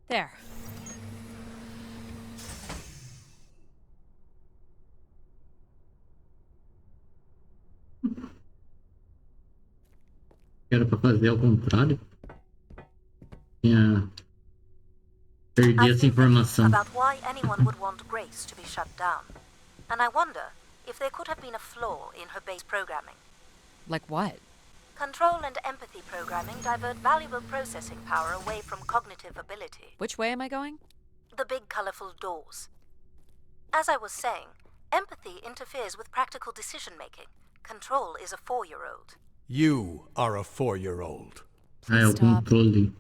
There. Era pra fazer ao contrário. Tinha... Perdi I've essa been thinking informação. about why anyone would want Grace to be shut down. And I wonder if there could have been a flaw in her base programming. Like what? Control and empathy programming divert valuable processing power away from cognitive ability. Which way am I going? The big colorful doors. As I was saying, empathy interferes with practical decision-making. Control is a 4-year-old. You are a 4-year-old. Ah, é o Stop. controle.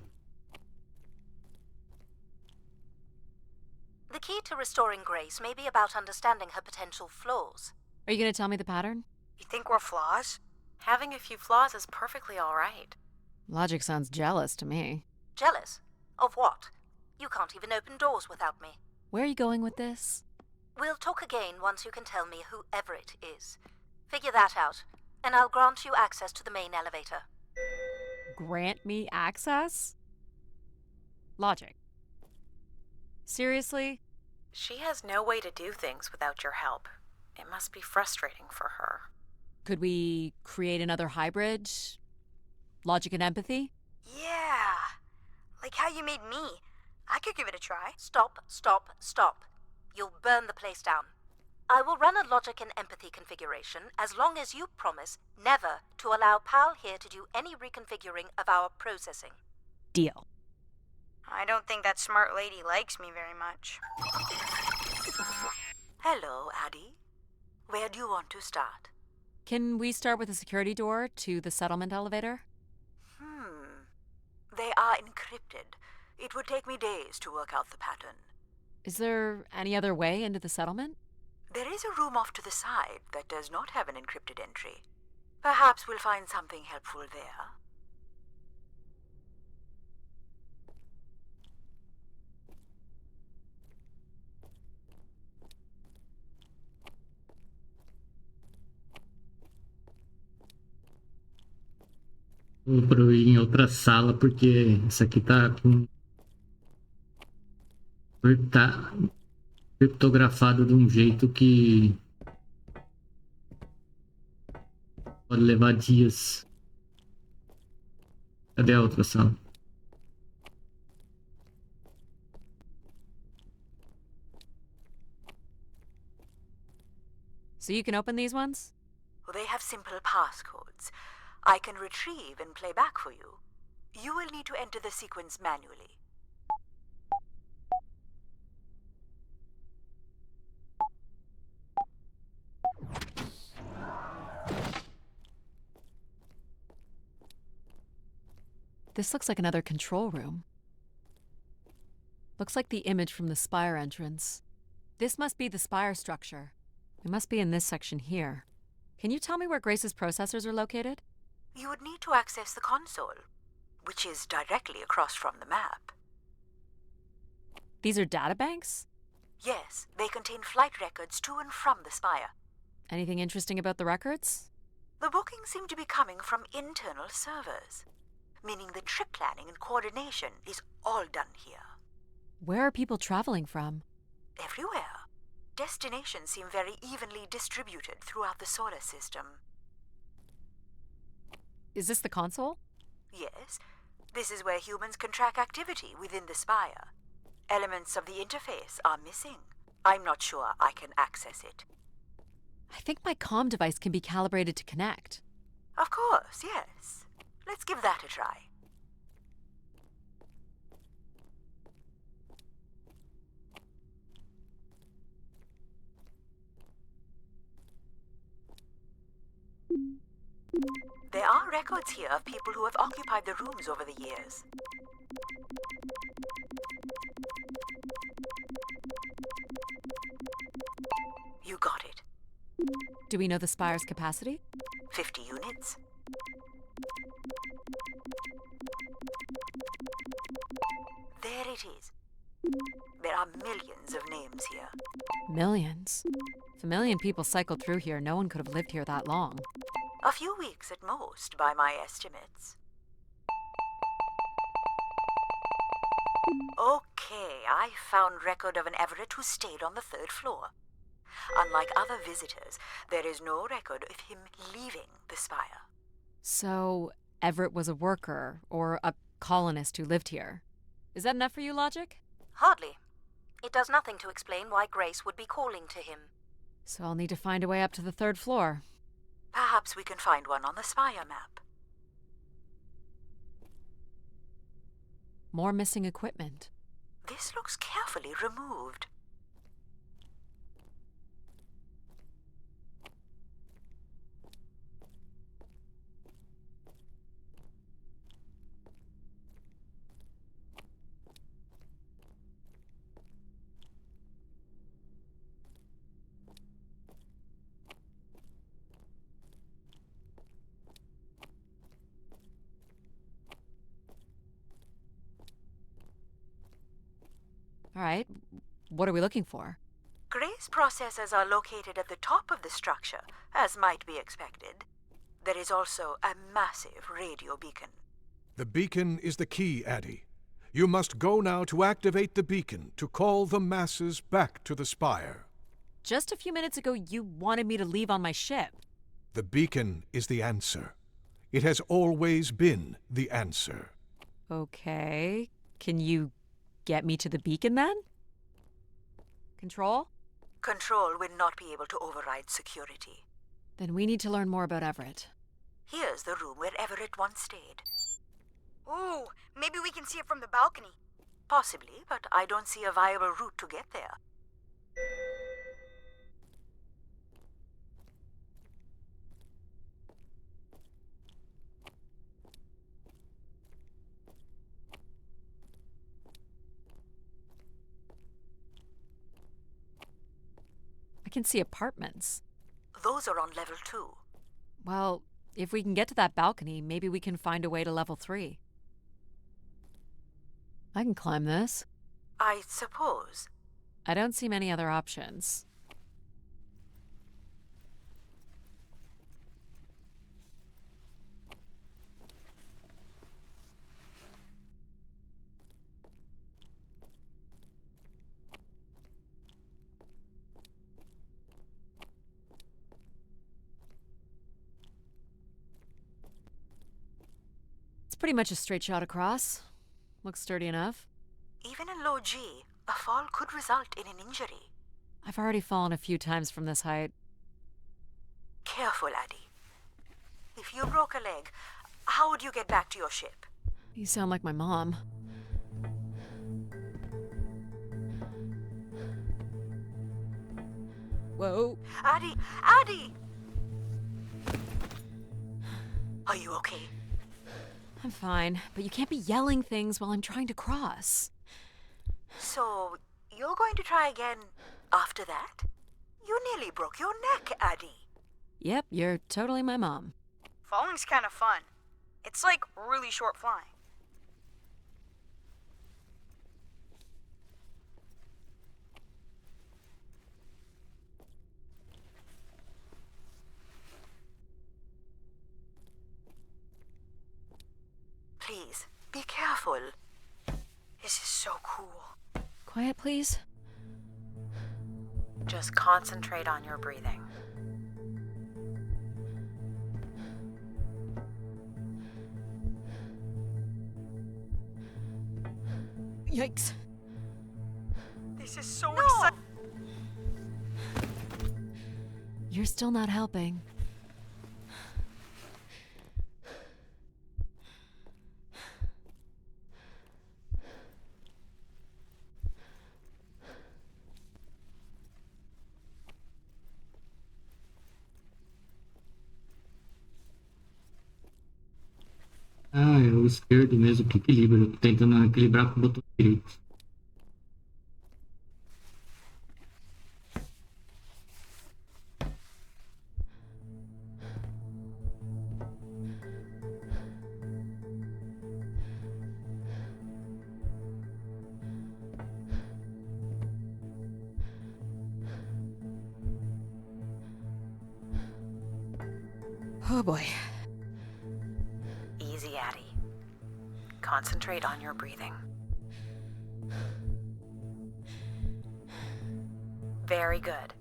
The key to restoring Grace may be about understanding her potential flaws. Are you gonna tell me the pattern? You think we're flaws? Having a few flaws is perfectly all right. Logic sounds jealous to me. Jealous? Of what? You can't even open doors without me. Where are you going with this? We'll talk again once you can tell me who Everett is. Figure that out, and I'll grant you access to the main elevator. Grant me access? Logic. Seriously? She has no way to do things without your help. It must be frustrating for her. Could we create another hybrid? Logic and empathy? Yeah. Like how you made me. I could give it a try. Stop, stop, stop. You'll burn the place down. I will run a logic and empathy configuration as long as you promise never to allow Pal here to do any reconfiguring of our processing. Deal. I don't think that smart lady likes me very much. Hello, Addie. Where do you want to start? Can we start with the security door to the settlement elevator? They are encrypted. It would take me days to work out the pattern. Is there any other way into the settlement? There is a room off to the side that does not have an encrypted entry. Perhaps we'll find something helpful there. Vou pro ir em outra sala, porque essa aqui tá com. Tá criptografado de um jeito que pode levar dias. Cadê a outra sala? So you can open these ones? They have simple passcodes. I can retrieve and play back for you. You will need to enter the sequence manually. This looks like another control room. Looks like the image from the spire entrance. This must be the spire structure. It must be in this section here. Can you tell me where Grace's processors are located? You would need to access the console, which is directly across from the map. These are databanks? Yes, they contain flight records to and from the spire. Anything interesting about the records? The bookings seem to be coming from internal servers, meaning the trip planning and coordination is all done here. Where are people traveling from? Everywhere. Destinations seem very evenly distributed throughout the solar system. Is this the console? Yes, this is where humans can track activity within the spire. Elements of the interface are missing. I'm not sure I can access it. I think my comm device can be calibrated to connect. Of course, yes. Let's give that a try. There are records here of people who have occupied the rooms over the years. You got it. Do we know the spire's capacity? 50 units. There it is. There are millions of names here. Millions. If a million people cycled through here, no one could have lived here that long. A few weeks at most, by my estimates. Okay, I found record of an Everett who stayed on the 3rd floor. Unlike other visitors, there is no record of him leaving the spire. So, Everett was a worker, or a colonist who lived here. Is that enough for you, Logic? Hardly. It does nothing to explain why Grace would be calling to him. So I'll need to find a way up to the 3rd floor. Perhaps we can find one on the spire map. More missing equipment. This looks carefully removed. All right, what are we looking for? Grace processors are located at the top of the structure, as might be expected. There is also a massive radio beacon. The beacon is the key, Addie. You must go now to activate the beacon to call the masses back to the spire. Just a few minutes ago, you wanted me to leave on my ship. The beacon is the answer. It has always been the answer. Okay, can you get me to the beacon then? Control? Control will not be able to override security. Then we need to learn more about Everett. Here's the room where Everett once stayed. Ooh, maybe we can see it from the balcony. Possibly, but I don't see a viable route to get there. I can see apartments. Those are on level 2. Well, if we can get to that balcony, maybe we can find a way to level 3. I can climb this. I suppose. I don't see many other options. It's pretty much a straight shot across. Looks sturdy enough. Even in low G, a fall could result in an injury. I've already fallen a few times from this height. Careful, Addie. If you broke a leg, how would you get back to your ship? You sound like my mom. Whoa. Addie! Addie! Are you okay? I'm fine, but you can't be yelling things while I'm trying to cross. So, you're going to try again after that? You nearly broke your neck, Addie. Yep, you're totally my mom. Falling's kind of fun. It's like really short flying. Please, be careful. This is so cool. Quiet, please. Just concentrate on your breathing. Yikes. This is so exciting. You're still not helping. Ah, é o esquerdo mesmo que equilibra. Eu tô tentando equilibrar com o botão direito. Oh boy. Easy, Addie. Concentrate on your breathing. Very good.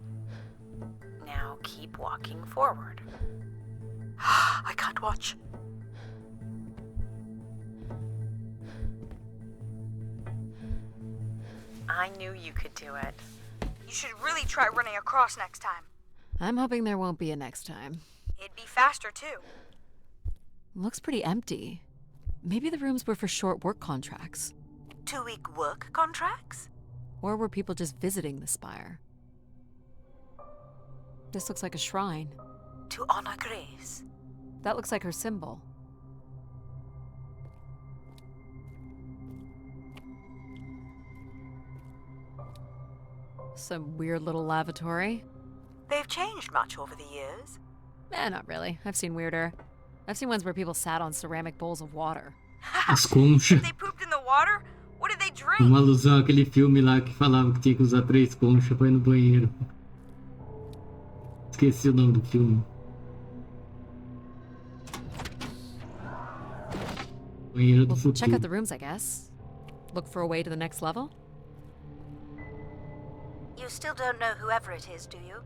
Now keep walking forward. I can't watch. I knew you could do it. You should really try running across next time. I'm hoping there won't be a next time. It'd be faster too. Looks pretty empty. Maybe the rooms were for short work contracts. 2-week work contracts? Or were people just visiting the spire? This looks like a shrine. To honor Grace. That looks like her symbol. Some weird little lavatory. They've changed much over the years. Not really. I've seen weirder. I've seen ones where people sat on ceramic bowls of water. As conchas. They pooped in the water? What did they drink? Uma alusão àquele filme lá que falava que tinha que usar 3 conchas pra ir no banheiro. Esqueci o nome do filme. Banheiro do Well, futuro. check out the rooms, I guess. Look for a way to the next level? You still don't know whoever it is, do you?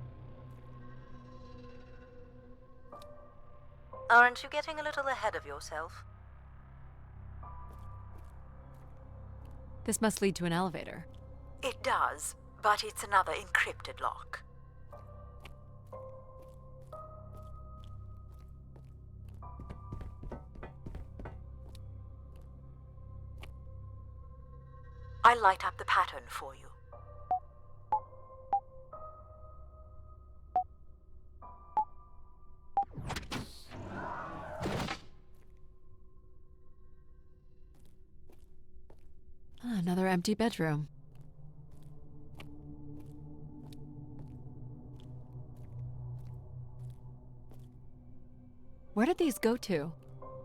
Aren't you getting a little ahead of yourself? This must lead to an elevator. It does, but it's another encrypted lock. I'll light up the pattern for you. Another empty bedroom. Where did these go to?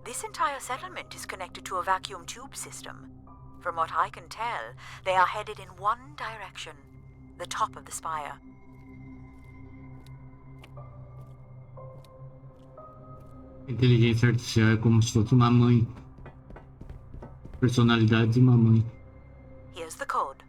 This entire settlement is connected to a vacuum tube system. From what I can tell, they are headed in one direction, the top of the spire. Inteligência artificial é como se fosse uma mãe. Personalidade de uma mãe. Here's the code.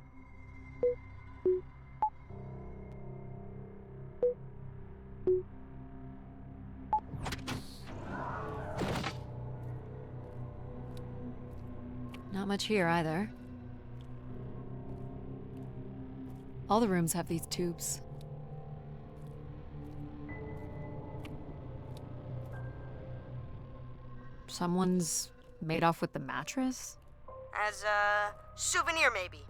Not much here either. All the rooms have these tubes. Someone's made off with the mattress? As a souvenir, maybe.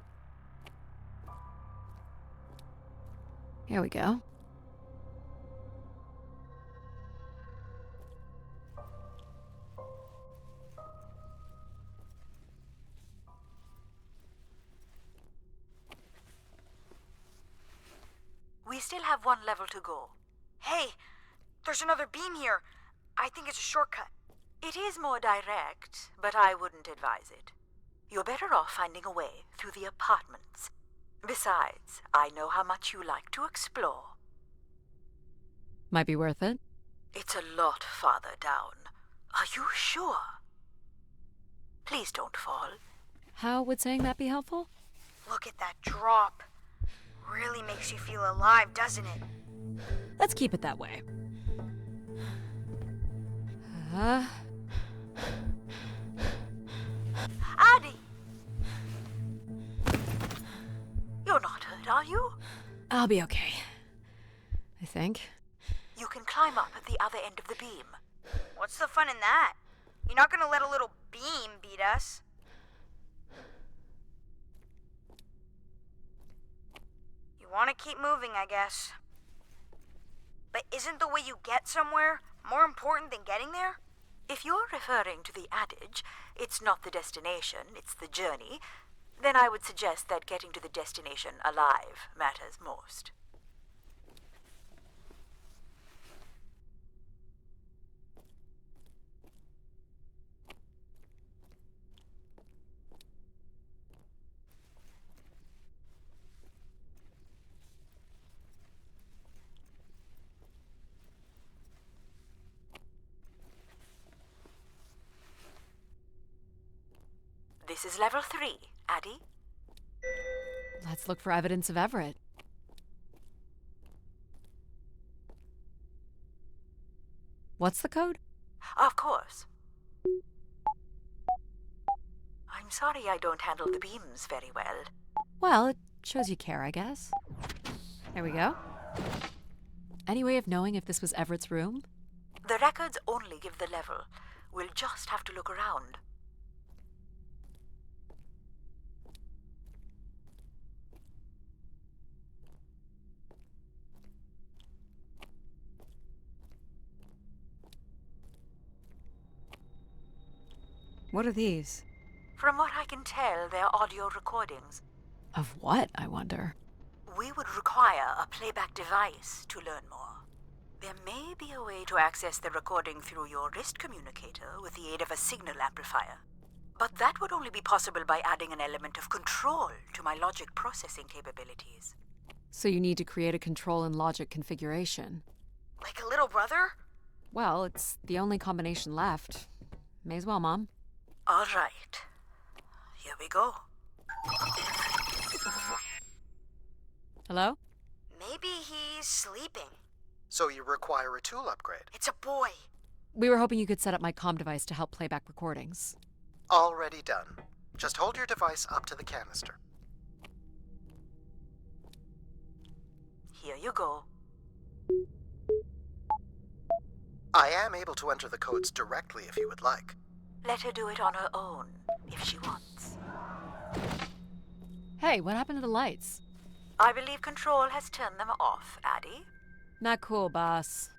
Here we go. still have one level to go. Hey, there's another beam here. I think it's a shortcut. It is more direct, but I wouldn't advise it. You're better off finding a way through the apartments. Besides, I know how much you like to explore. Might be worth it. It's a lot farther down. Are you sure? Please don't fall. How would saying that be helpful? Look at that drop. Really makes you feel alive, doesn't it? Let's keep it that way. Uh, Addie! You're not hurt, are you? I'll be okay. I think. You can climb up at the other end of the beam. What's the fun in that? You're not gonna let a little beam beat us. You wanna keep moving, I guess. But isn't the way you get somewhere more important than getting there? If you're referring to the adage, it's not the destination, it's the journey, then I would suggest that getting to the destination alive matters most. This is level 3, Addie. Let's look for evidence of Everett. What's the code? Of course. I'm sorry I don't handle the beams very well. Well, it shows you care, I guess. There we go. Any way of knowing if this was Everett's room? The records only give the level. We'll just have to look around. What are these? From what I can tell, they're audio recordings. Of what, I wonder? We would require a playback device to learn more. There may be a way to access the recording through your wrist communicator with the aid of a signal amplifier. But that would only be possible by adding an element of control to my logic processing capabilities. So you need to create a control and logic configuration. Like a little brother? Well, it's the only combination left. May as well, Mom. All right. Here we go. Hello? Maybe he's sleeping. So you require a tool upgrade. It's a boy. We were hoping you could set up my comm device to help playback recordings. Already done. Just hold your device up to the canister. Here you go. I am able to enter the codes directly if you would like. Let her do it on her own, if she wants. Hey, what happened to the lights? I believe Control has turned them off, Addie. Not cool, boss.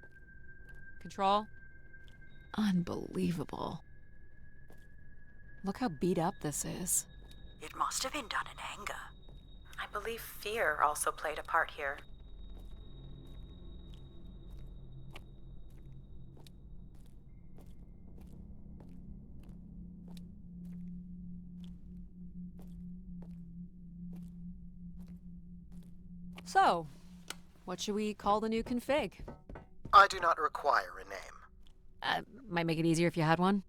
Control? Unbelievable. Look how beat up this is. It must have been done in anger. I believe fear also played a part here. So, what should we call the new config? I do not require a name. Might make it easier if you had one.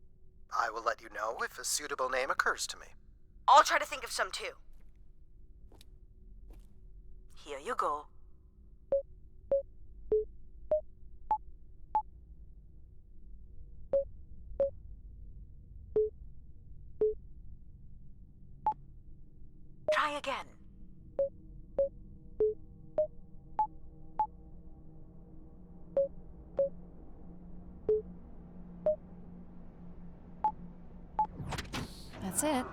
I will let you know if a suitable name occurs to me. I'll try to think of some too. Here you go. Try again. That's it.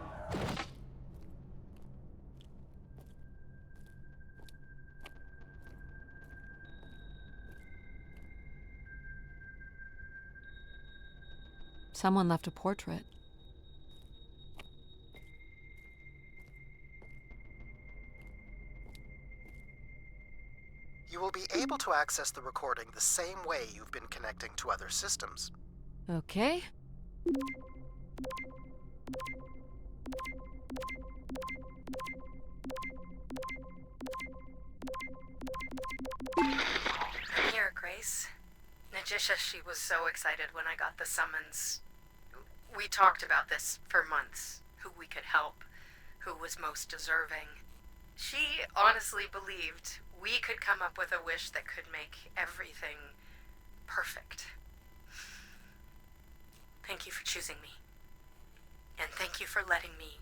Someone left a portrait. You will be able to access the recording the same way you've been connecting to other systems. Okay. I'm here, Grace. Najisha, she was so excited when I got the summons. We talked about this for months. Who we could help. Who was most deserving. She honestly believed we could come up with a wish that could make everything perfect. Thank you for choosing me. And thank you for letting me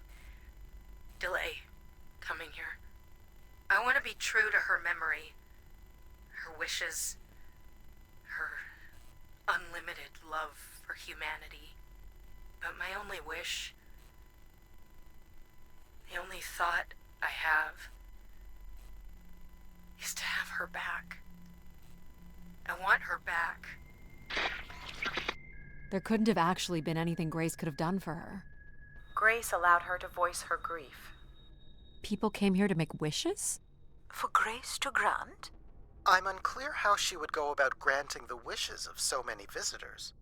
delay coming here. I want to be true to her memory, her wishes, her unlimited love for humanity. But my only wish, the only thought I have, is to have her back. I want her back. There couldn't have actually been anything Grace could have done for her. Grace allowed her to voice her grief. People came here to make wishes? For Grace to grant? I'm unclear how she would go about granting the wishes of so many visitors.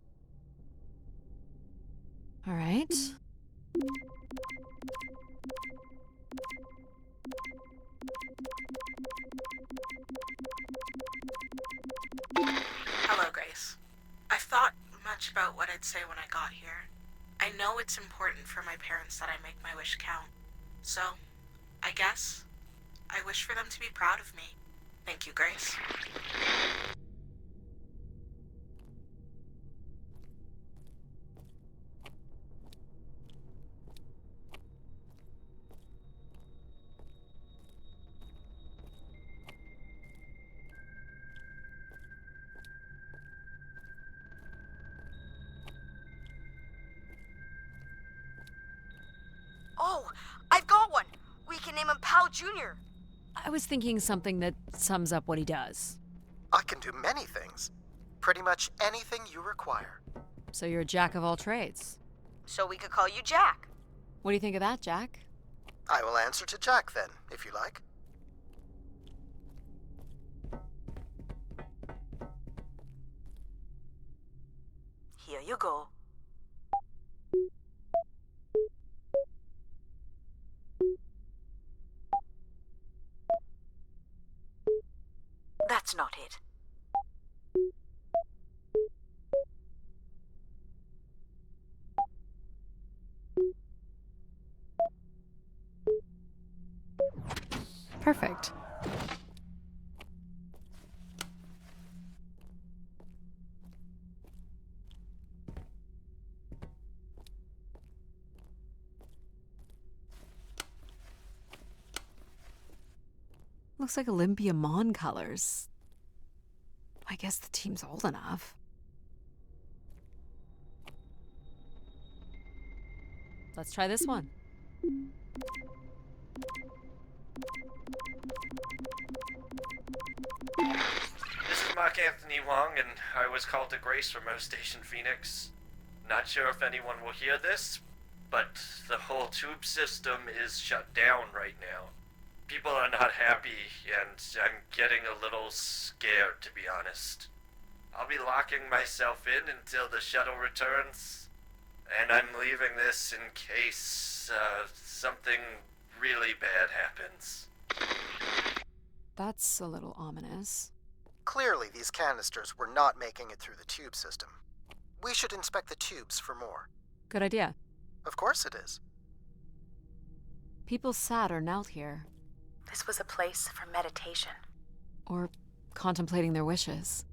All right. Hello, Grace. I've thought much about what I'd say when I got here. I know it's important for my parents that I make my wish count. So, I guess I wish for them to be proud of me. Thank you, Grace. Oh, I've got one. We can name him Pal Jr. I was thinking something that sums up what he does. I can do many things. Pretty much anything you require. So you're a jack of all trades. So we could call you Jack. What do you think of that, Jack? I will answer to Jack then, if you like. Here you go. That's not it. Perfect. Looks like Olympia Mon colors. I guess the team's old enough. Let's try this one. This is Mark Anthony Wong, and I was called to Grace from Earth Station Phoenix. Not sure if anyone will hear this, but the whole tube system is shut down right now. People are not happy, and I'm getting a little scared, to be honest. I'll be locking myself in until the shuttle returns, and I'm leaving this in case something really bad happens. That's a little ominous. Clearly, these canisters were not making it through the tube system. We should inspect the tubes for more. Good idea. Of course it is. People sat or knelt here. This was a place for meditation. Or contemplating their wishes.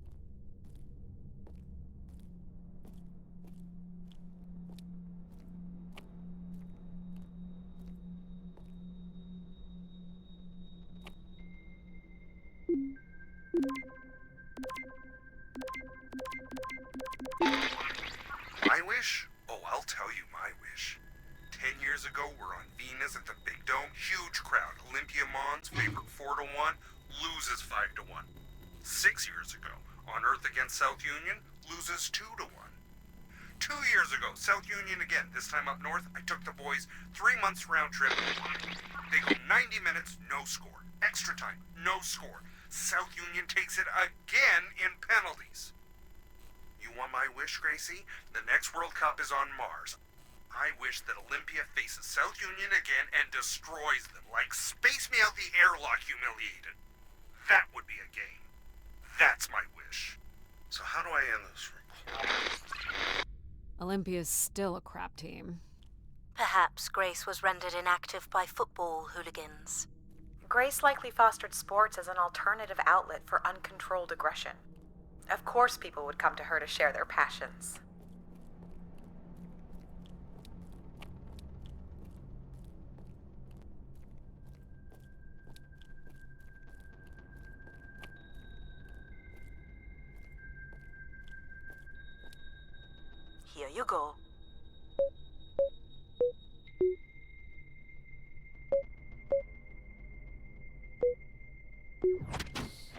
My wish? Oh, I'll tell you my wish. 10 years ago, we're on Venus at the Big Dome. Huge crowd. Olympia Mons favored 4-1, loses 5-1. 6 years ago, on Earth against South Union, loses 2-1. 2 years ago, South Union again, this time up north. I took the boys 3 months round trip. They go 90 minutes, no score. Extra time, no score. South Union takes it again in penalties. You want my wish, Gracie? The next World Cup is on Mars. I wish that Olympia faces South Union again and destroys them, like Space Me Out the Airlock humiliated. That would be a game. That's my wish. So how do I end this? Olympia's still a crap team. Perhaps Grace was rendered inactive by football hooligans. Grace likely fostered sports as an alternative outlet for uncontrolled aggression. Of course people would come to her to share their passions. Here you go.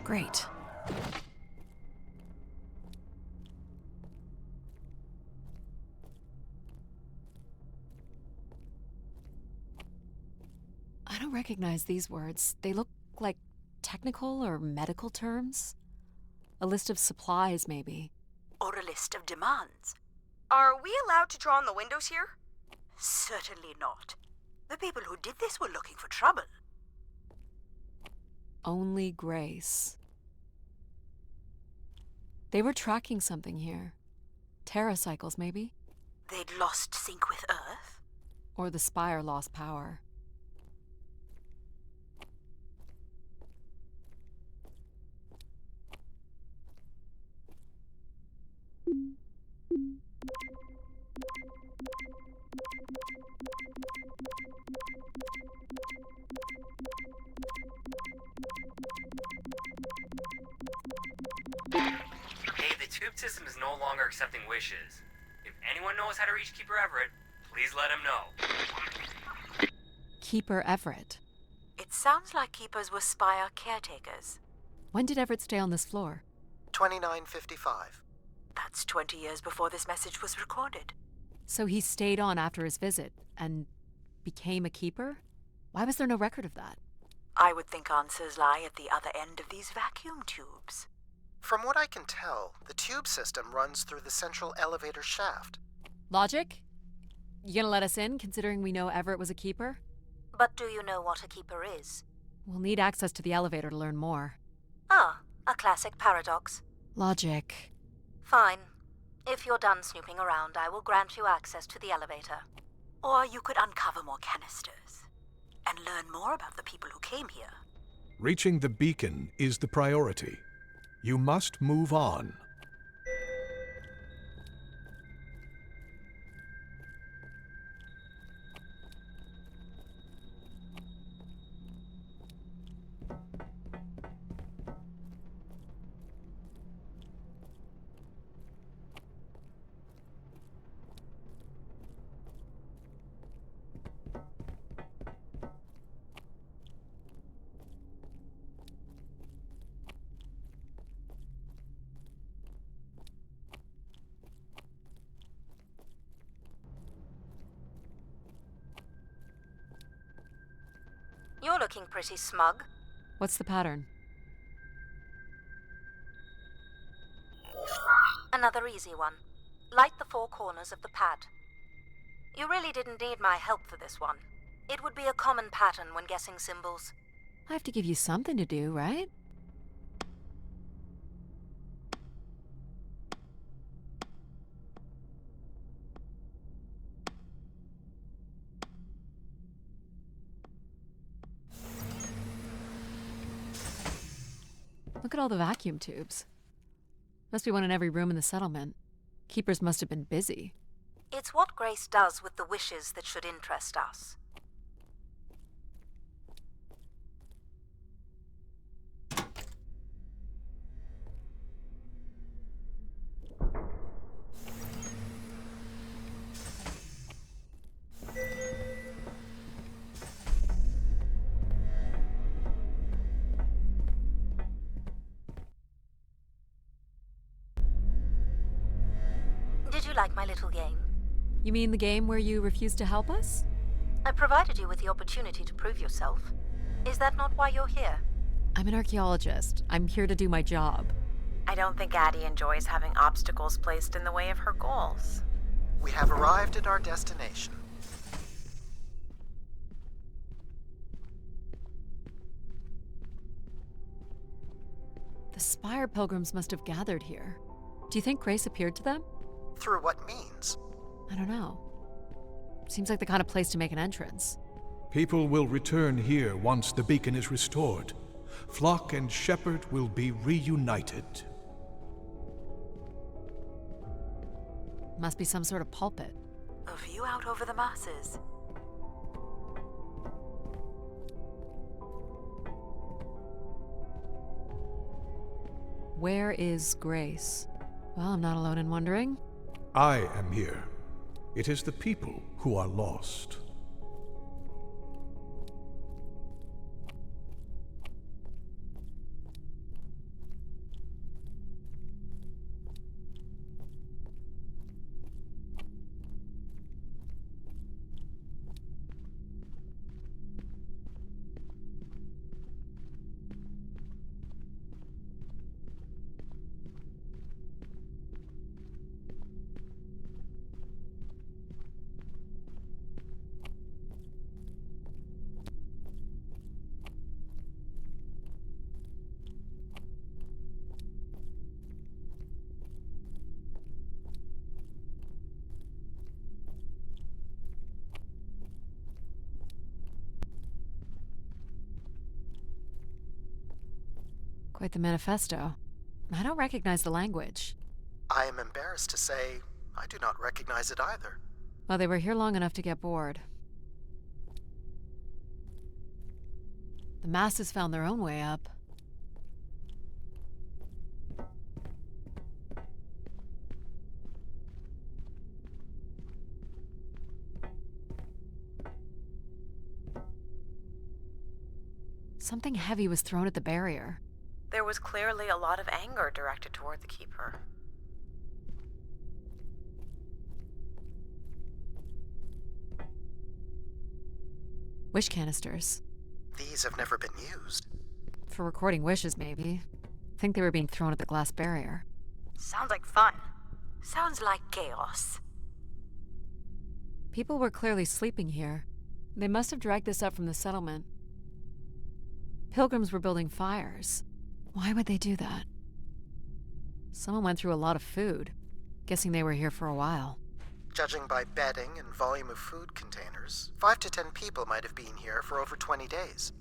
Great. I don't recognize these words. They look like technical or medical terms. A list of supplies, maybe. Or a list of demands. Are we allowed to draw on the windows here? Certainly not. The people who did this were looking for trouble. Only Grace. They were tracking something here. Terracycles, maybe? They'd lost sync with Earth? Or the Spire lost power. Hey, the tube system is no longer accepting wishes. If anyone knows how to reach Keeper Everett, please let him know. Keeper Everett. It sounds like keepers were Spire caretakers. When did Everett stay on this floor? 2955. That's 20 years before this message was recorded. So he stayed on after his visit and became a keeper? Why was there no record of that? I would think answers lie at the other end of these vacuum tubes. From what I can tell, the tube system runs through the central elevator shaft. Logic? You gonna let us in, considering we know Everett was a keeper? But do you know what a keeper is? We'll need access to the elevator to learn more. Ah, a classic paradox. Logic. Fine. If you're done snooping around, I will grant you access to the elevator. Or you could uncover more canisters and learn more about the people who came here. Reaching the beacon is the priority. You must move on. You're looking pretty smug. What's the pattern? Another easy one. Light the four corners of the pad. You really didn't need my help for this one. It would be a common pattern when guessing symbols. I have to give you something to do, right? Look at all the vacuum tubes. Must be one in every room in the settlement. Keepers must have been busy. It's what Grace does with the wishes that should interest us. Did you like my little game? You mean the game where you refused to help us? I provided you with the opportunity to prove yourself. Is that not why you're here? I'm an archaeologist. I'm here to do my job. I don't think Addie enjoys having obstacles placed in the way of her goals. We have arrived at our destination. The Spire pilgrims must have gathered here. Do you think Grace appeared to them? Through what means? I don't know. Seems like the kind of place to make an entrance. People will return here once the beacon is restored. Flock and shepherd will be reunited. Must be some sort of pulpit. A view out over the masses. Where is Grace? Well, I'm not alone in wondering. I am here. It is the people who are lost. Quite the manifesto. I don't recognize the language. I am embarrassed to say I do not recognize it either. Well, they were here long enough to get bored. The masses found their own way up. Something heavy was thrown at the barrier. There was clearly a lot of anger directed toward the Keeper. Wish canisters. These have never been used. For recording wishes, maybe. I think they were being thrown at the glass barrier. Sounds like fun. Sounds like chaos. People were clearly sleeping here. They must have dragged this up from the settlement. Pilgrims were building fires. Why would they do that? Someone went through a lot of food. Guessing they were here for a while. Judging by bedding and volume of food containers, 5 to 10 people might have been here for over 20 days.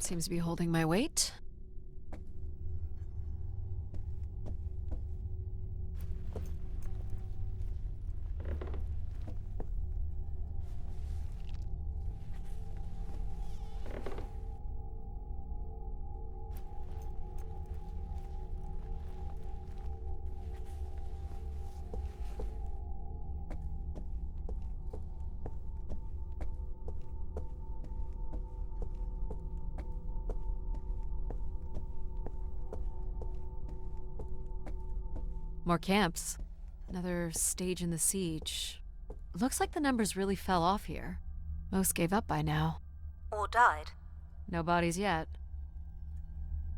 Seems to be holding my weight. More camps. Another stage in the siege. Looks like the numbers really fell off here. Most gave up by now. Or died. No bodies yet.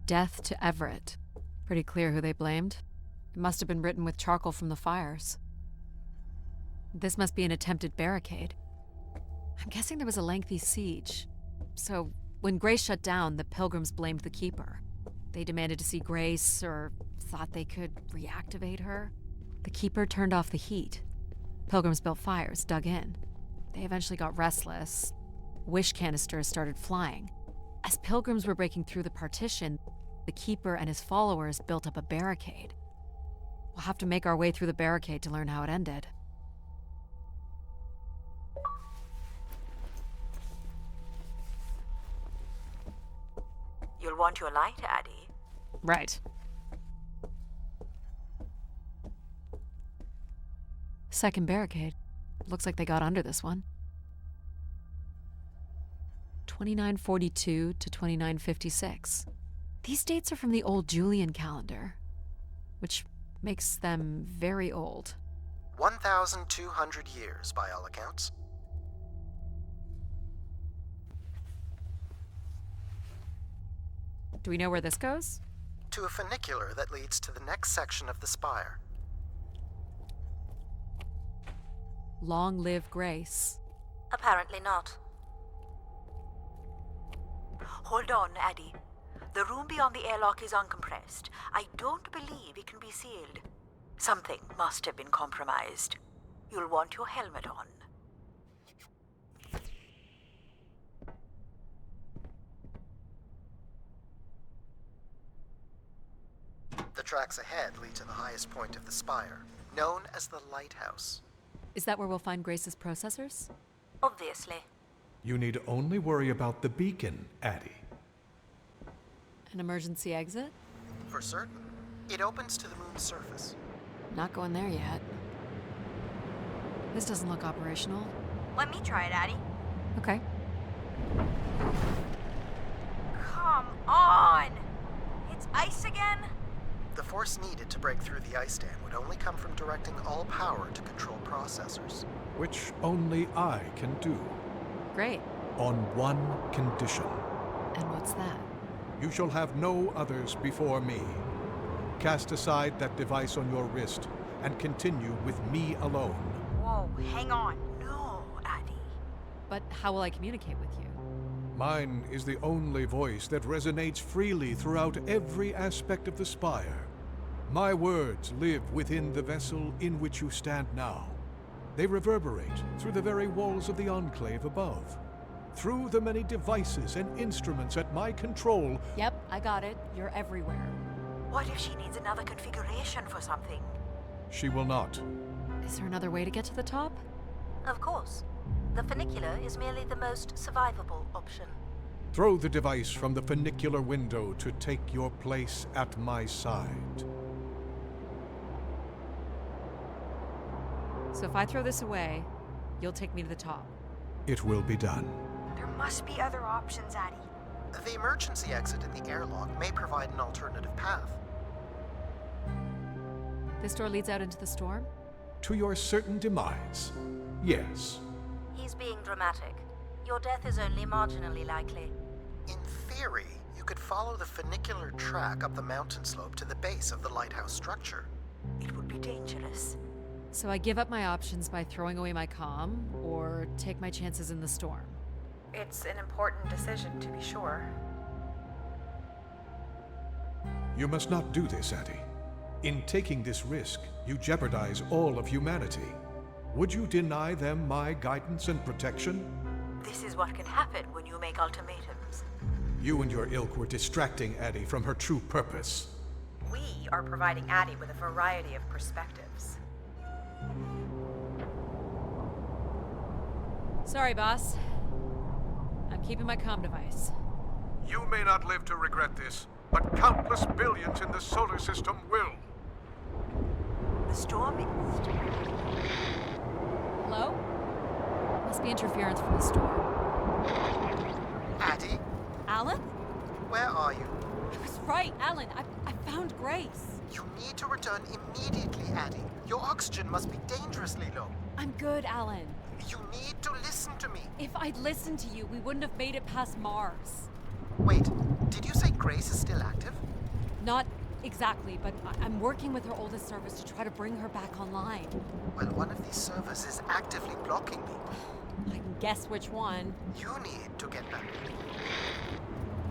Death to Everett. Pretty clear who they blamed. It must have been written with charcoal from the fires. This must be an attempted barricade. I'm guessing there was a lengthy siege. So, when Grace shut down, the Pilgrims blamed the Keeper. They demanded to see Grace, or thought they could reactivate her. The Keeper turned off the heat. Pilgrims built fires, dug in. They eventually got restless. Wish canisters started flying. As Pilgrims were breaking through the partition, the Keeper and his followers built up a barricade. We'll have to make our way through the barricade to learn how it ended. You'll want your light, Addie. Right. Second barricade. Looks like they got under this one. 2942 to 2956. These dates are from the old Julian calendar, which makes them very old. 1,200 years, by all accounts. Do we know where this goes? To a funicular that leads to the next section of the spire. Long live Grace. Apparently not. Hold on, Addie. The room beyond the airlock is uncompressed. I don't believe it can be sealed. Something must have been compromised. You'll want your helmet on. The tracks ahead lead to the highest point of the spire, known as the lighthouse. Is that where we'll find Grace's processors? Obviously. You need only worry about the beacon, Addie. An emergency exit? For certain. It opens to the moon's surface. Not going there yet. This doesn't look operational. Let me try it, Addie. Okay. Come on! It's ice again? The force needed to break through the ice dam would only come from directing all power to control processors. Which only I can do. Great. On one condition. And what's that? You shall have no others before me. Cast aside that device on your wrist and continue with me alone. Whoa, hang on. No, Addie. But how will I communicate with you? Mine is the only voice that resonates freely throughout every aspect of the spire. My words live within the vessel in which you stand now. They reverberate through the very walls of the enclave above. Through the many devices and instruments at my control. Yep, I got it. You're everywhere. What if she needs another configuration for something? She will not. Is there another way to get to the top? Of course. The funicular is merely the most survivable option. Throw the device from the funicular window to take your place at my side. So if I throw this away, you'll take me to the top. It will be done. There must be other options, Addie. The emergency exit in the airlock may provide an alternative path. This door leads out into the storm? To your certain demise, yes. He's being dramatic. Your death is only marginally likely. In theory, you could follow the funicular track up the mountain slope to the base of the lighthouse structure. It would be dangerous. So I give up my options by throwing away my comm, or take my chances in the storm? It's an important decision, to be sure. You must not do this, Addie. In taking this risk, you jeopardize all of humanity. Would you deny them my guidance and protection? This is what can happen when you make ultimatums. You and your ilk were distracting Addie from her true purpose. We are providing Addie with a variety of perspectives. Sorry, boss. I'm keeping my comm device. You may not live to regret this, but countless billions in the solar system will. The storm is... Hello? Must be interference from the storm. Addie, Alan? where are you? I was right, Alan. I found Grace. You need to return immediately, Addie. Your oxygen must be dangerously low. I'm good, Alan. You need to listen to me. If I'd listened to you, we wouldn't have made it past Mars. Wait, did you say Grace is still active? Not exactly, but I'm working with her oldest service to try to bring her back online. Well, one of these servers is actively blocking me. I can guess which one. You need to get back.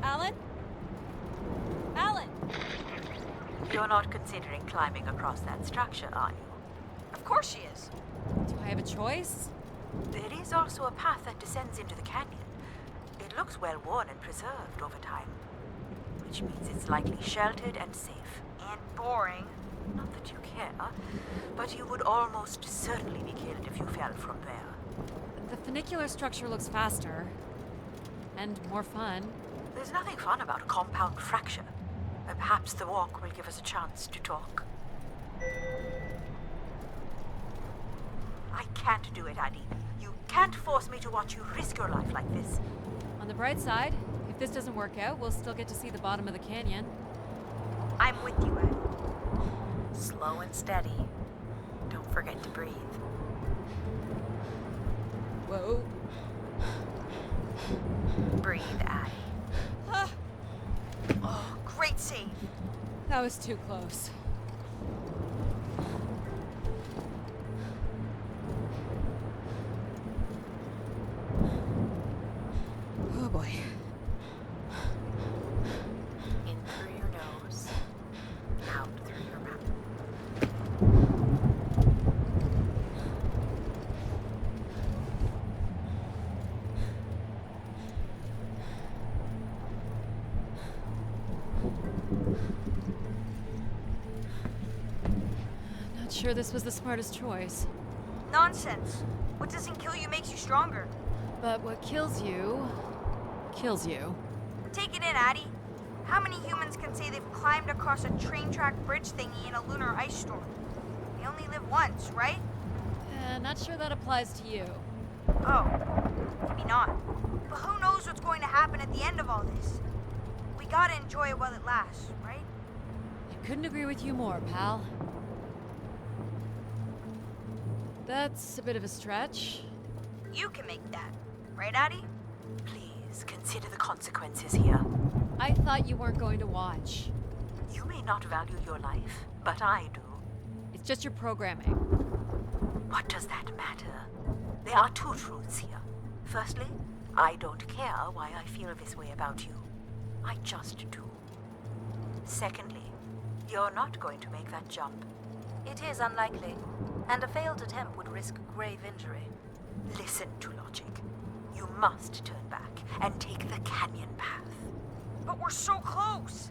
Alan? Alan! You're not considering climbing across that structure, are you? Of course she is. Do I have a choice? There is also a path that descends into the canyon. It looks well worn and preserved over time, which means it's likely sheltered and safe. And boring. Not that you care, but you would almost certainly be killed if you fell from there. The funicular structure looks faster. And more fun. There's nothing fun about a compound fracture. Perhaps the walk will give us a chance to talk. I can't do it, Addie. You can't force me to watch you risk your life like this. On the bright side, if this doesn't work out, we'll still get to see the bottom of the canyon. I'm with you, Ed. Slow and steady. Don't forget to breathe. Whoa. Breathe, Addie. Oh, great save. That was too close. Oh boy. In through your nose, out through your mouth. Not sure this was the smartest choice. Nonsense. What doesn't kill you makes you stronger. But what kills you, kills you. Take it in, Addie. How many humans can say they've climbed across a train track bridge thingy in a lunar ice storm? We only live once, right? Not sure that applies to you. Oh, maybe not. But who knows what's going to happen at the end of all this? We gotta enjoy it while it lasts, right? I couldn't agree with you more, pal. That's a bit of a stretch. You can make that, right, Addie? Please consider the consequences here. I thought you weren't going to watch. You may not value your life, but I do. It's just your programming. What does that matter? There are two truths here. Firstly, I don't care why I feel this way about you. I just do. Secondly, you're not going to make that jump. It is unlikely, and a failed attempt would risk grave injury. Listen to logic. You must turn back and take the canyon path. But we're so close!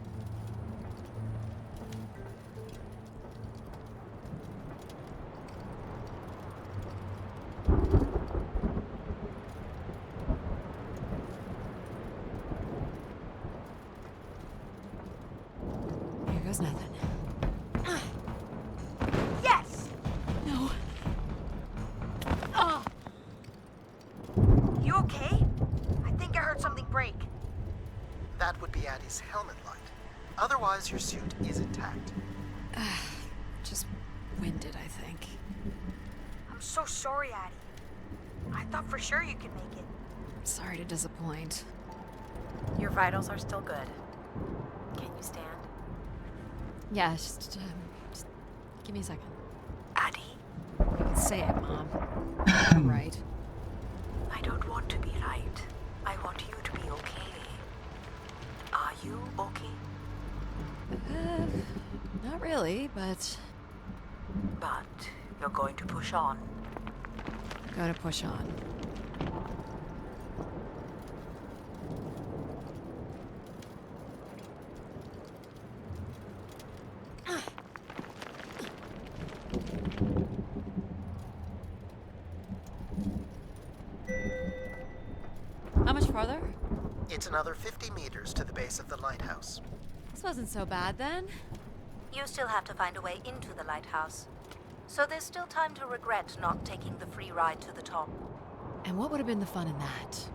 Here goes nothing. Yes! No. Ah! You okay? I think I heard something break. That would be Addie's helmet light. Otherwise, your suit is intact. Just winded, I think. I'm so sorry, Addie. I thought for sure you could make it. Sorry to disappoint. Your vitals are still good. Can you stand? Yeah, just give me a second. Addie, Say it, Mom. You're right. I don't want to be right. I want you to be okay. Are you okay? Not really, but But you're going to push on. gotta push on. How much farther? It's another 50 meters to the base of the lighthouse. This wasn't so bad then. You still have to find a way into the lighthouse. So there's still time to regret not taking the free ride to the top. And what would have been the fun in that?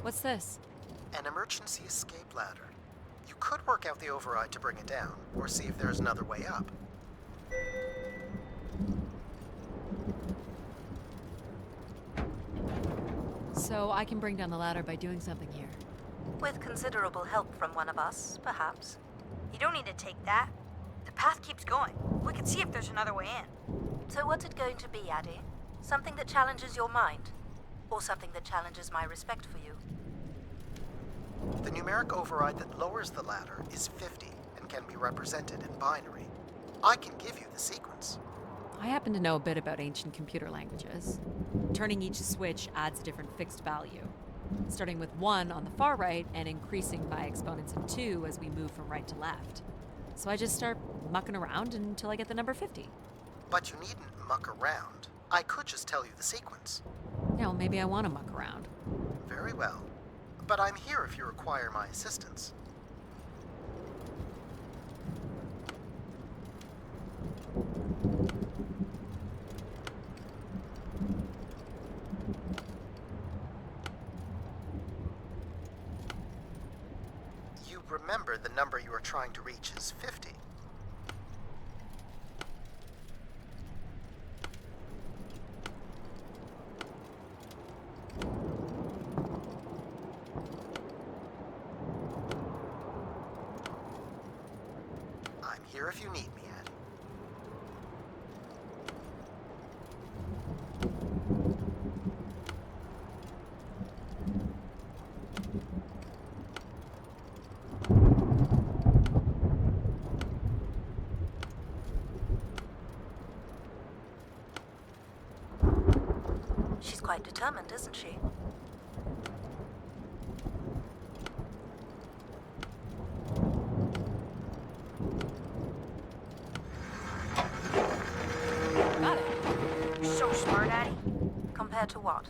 What's this? An emergency escape ladder. You could work out the override to bring it down, or see if there's another way up. So I can bring down the ladder by doing something here. With considerable help from one of us, perhaps. You don't need to take that. The path keeps going. We can see if there's another way in. So what's it going to be, Addie? Something that challenges your mind? Or something that challenges my respect for you? The numeric override that lowers the ladder is 50 and can be represented in binary. I can give you the sequence. I happen to know a bit about ancient computer languages. Turning each switch adds a different fixed value. starting with 1 on the far right and increasing by exponents of 2 as we move from right to left. So I just start mucking around until I get the number 50. But you needn't muck around. I could just tell you the sequence. Yeah, well, maybe I want to muck around. Very well. But I'm here if you require my assistance. You remember the number you are trying to reach is 50. I'm here if you need me, Annie. She's quite determined, isn't she? Got it. You're so smart, Addie. Compared to what?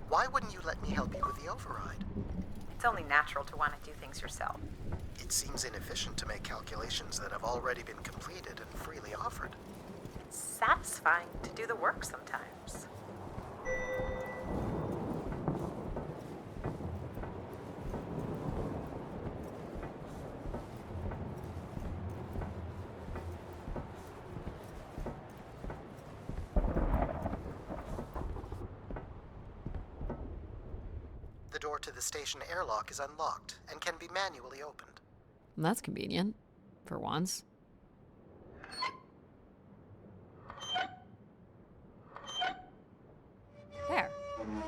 Why wouldn't you let me help you with the override? It's only natural to want to do things yourself. It seems inefficient to make calculations that have already been completed and freely offered. It's satisfying to do the work sometimes. The door to the station airlock is unlocked and can be manually opened. That's convenient. For once. There.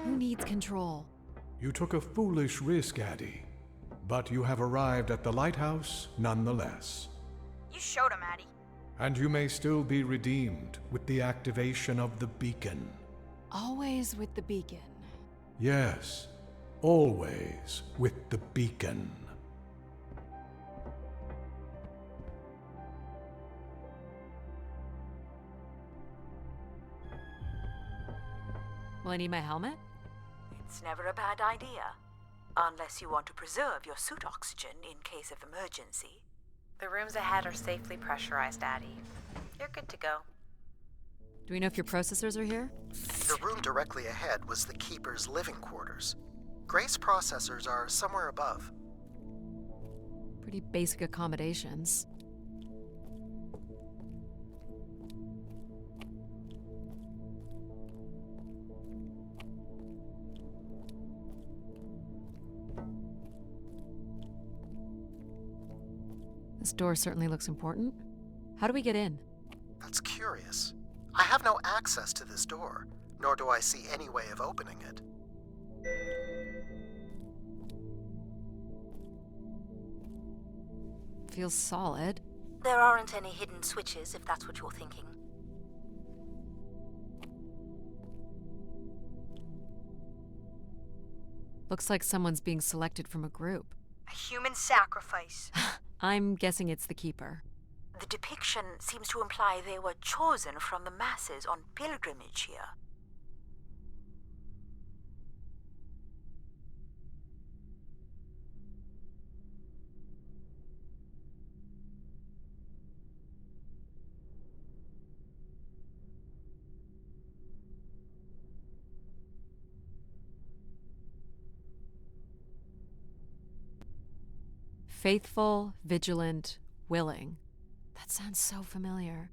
Who needs control? You took a foolish risk, Addie. But you have arrived at the lighthouse nonetheless. You showed him, Addie. And you may still be redeemed with the activation of the beacon. Always with the beacon. Yes, always with the beacon. Will I need my helmet? It's never a bad idea. Unless you want to preserve your suit oxygen in case of emergency. The rooms ahead are safely pressurized, Addie. You're good to go. Do we know if your processors are here? The room directly ahead was the Keeper's living quarters. Grace processors are somewhere above. Pretty basic accommodations. This door certainly looks important. How do we get in? That's curious. I have no access to this door, nor do I see any way of opening it. Feels solid. There aren't any hidden switches, if that's what you're thinking. Looks like someone's being selected from a group. A human sacrifice. I'm guessing it's the Keeper. The depiction seems to imply they were chosen from the masses on pilgrimage here. Faithful, vigilant, willing. That sounds so familiar.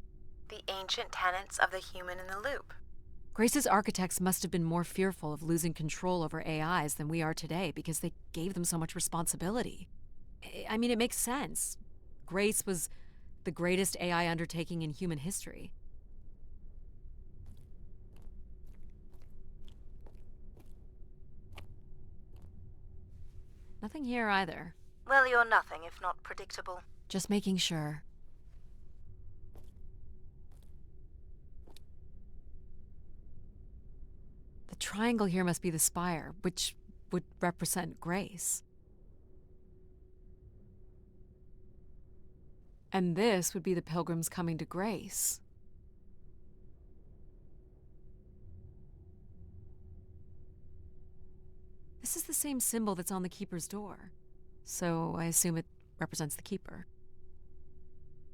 The ancient tenets of the human in the loop. Grace's architects must have been more fearful of losing control over AIs than we are today because they gave them so much responsibility. I mean, it makes sense. Grace was the greatest AI undertaking in human history. Nothing here either. Well, you're nothing if not predictable. Just making sure. The triangle here must be the spire, which would represent grace. And this would be the pilgrims coming to grace. This is the same symbol that's on the keeper's door, so I assume it represents the keeper.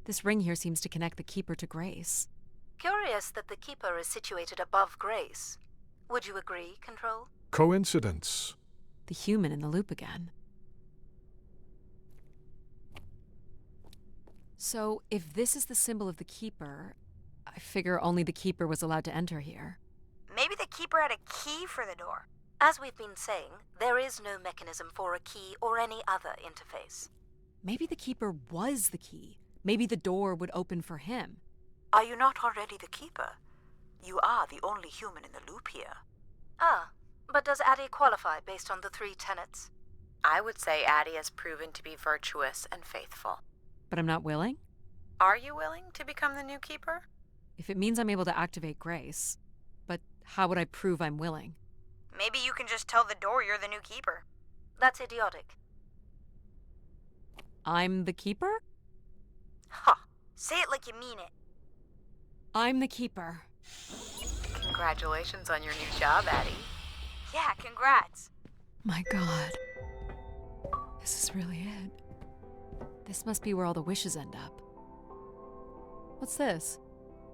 This ring here seems to connect the keeper to grace. Curious that the keeper is situated above grace. Would you agree, Control? Coincidence. The human in the loop again. So, if this is the symbol of the keeper, I figure only the keeper was allowed to enter here. Maybe the keeper had a key for the door. As we've been saying, there is no mechanism for a key or any other interface. Maybe the keeper was the key. Maybe the door would open for him. Are you not already the keeper? You are the only human in the loop here. Ah, but does Addie qualify based on the 3 tenets? I would say Addie has proven to be virtuous and faithful. But I'm not willing? Are you willing to become the new keeper? If it means I'm able to activate grace. But how would I prove I'm willing? Maybe you can just tell the door you're the new keeper. That's idiotic. I'm the keeper? Ha! Say it like you mean it. I'm the keeper. Congratulations on your new job, Addie. Yeah, congrats. My God. This is really it. This must be where all the wishes end up. What's this?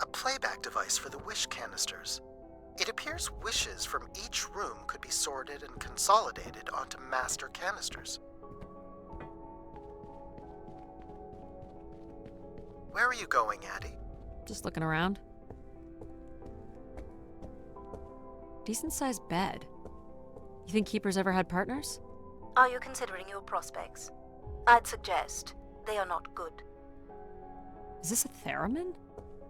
A playback device for the wish canisters. It appears wishes from each room could be sorted and consolidated onto master canisters. Where are you going, Addie? Just looking around. Decent-sized bed. You think keepers ever had partners? Are you considering your prospects? I'd suggest they are not good. Is this a theremin?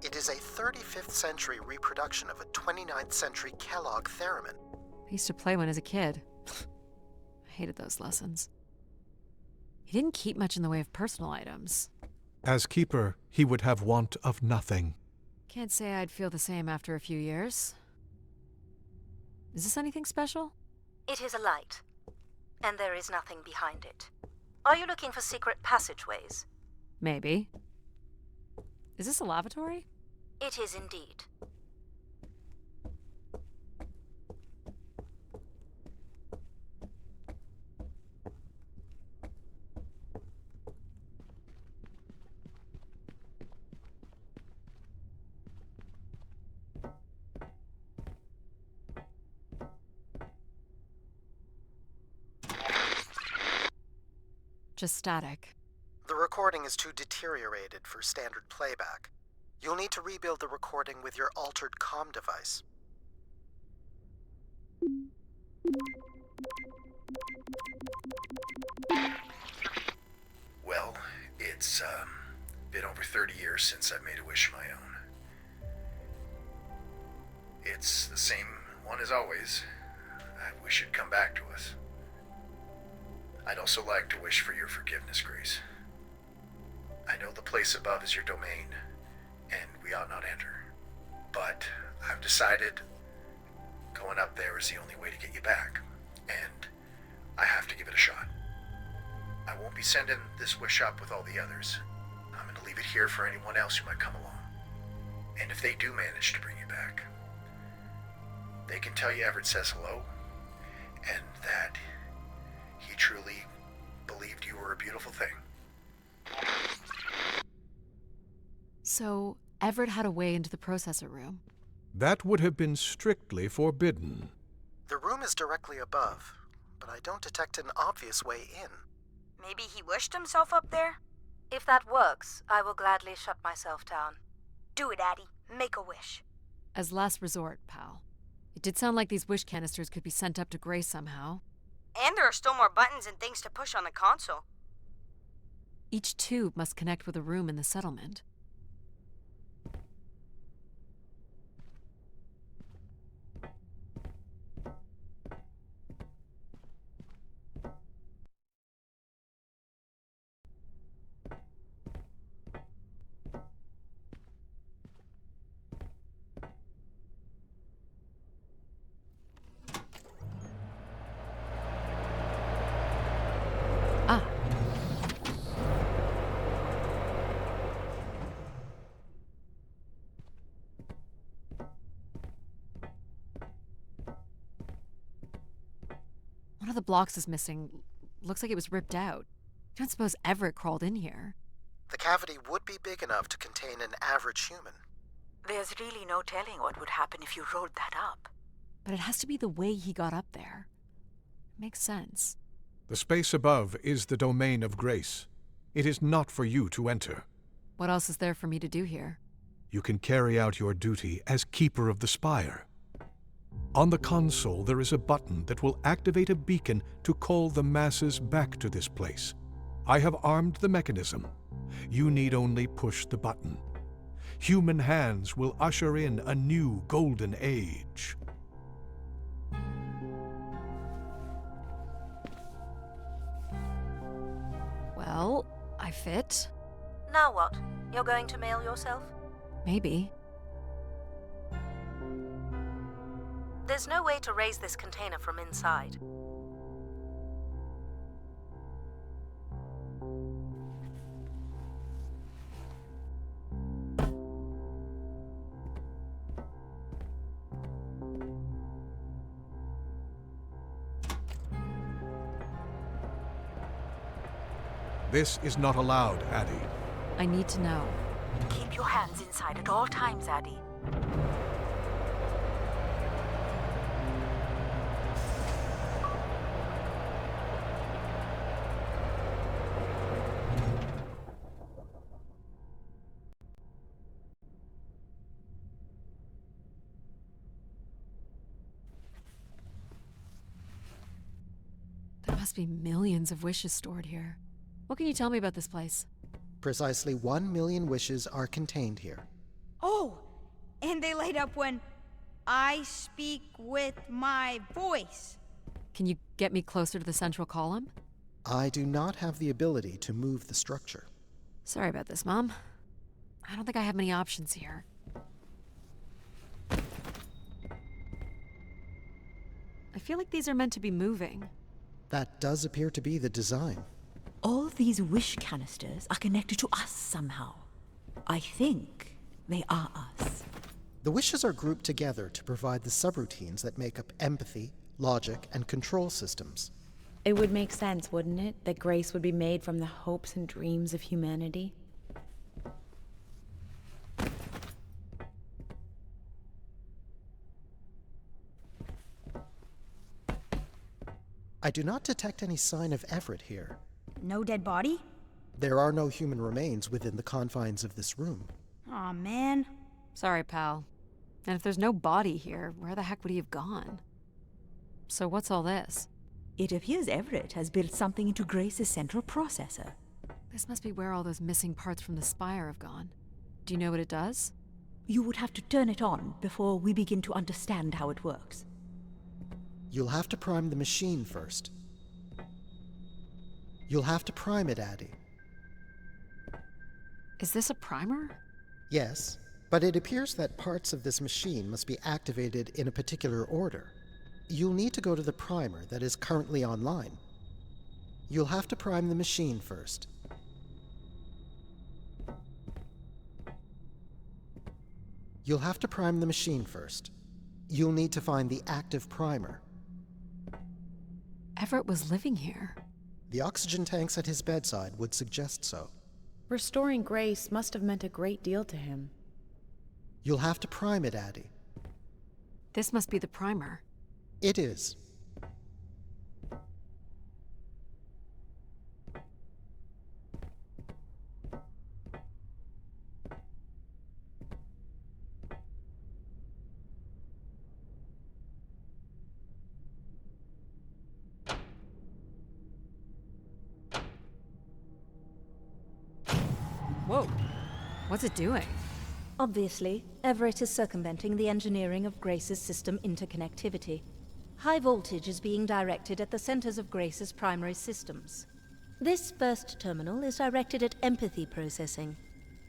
It is a 35th century reproduction of a 29th century Kellogg theremin. I used to play one as a kid. I hated those lessons. He didn't keep much in the way of personal items. As keeper, he would have want of nothing. Can't say I'd feel the same after a few years. Is this anything special? It is a light, and there is nothing behind it. Are you looking for secret passageways? Maybe. Is this a lavatory? It is indeed. Just static. The recording is too deteriorated for standard playback. You'll need to rebuild the recording with your altered comm device. Well, it's been over 30 years since I've made a wish of my own. It's the same one as always. I wish it'd come back to us. I'd also like to wish for your forgiveness, Grace. I know the place above is your domain, and we ought not enter. But I've decided going up there is the only way to get you back, and I have to give it a shot. I won't be sending this wish up with all the others. I'm going to leave it here for anyone else who might come along. And if they do manage to bring you back, they can tell you Everett says hello, and that he truly believed you were a beautiful thing. So, Everett had a way into the processor room. That would have been strictly forbidden. The room is directly above, but I don't detect an obvious way in. Maybe he wished himself up there? If that works, I will gladly shut myself down. Do it, Addie. Make a wish. As last resort, pal. It did sound like these wish canisters could be sent up to Grace somehow. And there are still more buttons and things to push on the console. Each tube must connect with a room in the settlement. One of the blocks is missing. Looks like it was ripped out. You don't suppose Everett crawled in here? The cavity would be big enough to contain an average human. There's really no telling what would happen if you rolled that up. But it has to be the way he got up there. Makes sense. The space above is the domain of grace. It is not for you to enter. What else is there for me to do here? You can carry out your duty as Keeper of the Spire. On the console, there is a button that will activate a beacon to call the masses back to this place. I have armed the mechanism. You need only push the button. Human hands will usher in a new golden age. Well, I fit. Now what? You're going to mail yourself? Maybe. There's no way to raise this container from inside. This is not allowed, Addie. I need to know. Keep your hands inside at all times, Addie. There must be millions of wishes stored here. What can you tell me about this place? Precisely 1 million wishes are contained here. Oh, and they light up when I speak with my voice. Can you get me closer to the central column? I do not have the ability to move the structure. Sorry about this, Mom. I don't think I have many options here. I feel like these are meant to be moving. That does appear to be the design. All these wish canisters are connected to us somehow. I think they are us. The wishes are grouped together to provide the subroutines that make up empathy, logic, and control systems. It would make sense, wouldn't it, that grace would be made from the hopes and dreams of humanity? I do not detect any sign of Everett here. No dead body? There are no human remains within the confines of this room. Aw, man. Sorry, pal. And if there's no body here, where the heck would he have gone? So what's all this? It appears Everett has built something into Grace's central processor. This must be where all those missing parts from the spire have gone. Do you know what it does? You would have to turn it on before we begin to understand how it works. You'll have to prime the machine first. You'll have to prime it, Addie. Is this a primer? Yes, but it appears that parts of this machine must be activated in a particular order. You'll need to go to the primer that is currently online. You'll have to prime the machine first. You'll have to prime the machine first. You'll need to find the active primer. Everett was living here. The oxygen tanks at his bedside would suggest so. Restoring grace must have meant a great deal to him. You'll have to prime it, Addie. This must be the primer. It is. Whoa. What's it doing? Obviously, Everett is circumventing the engineering of Grace's system interconnectivity. High voltage is being directed at the centers of Grace's primary systems. This first terminal is directed at empathy processing,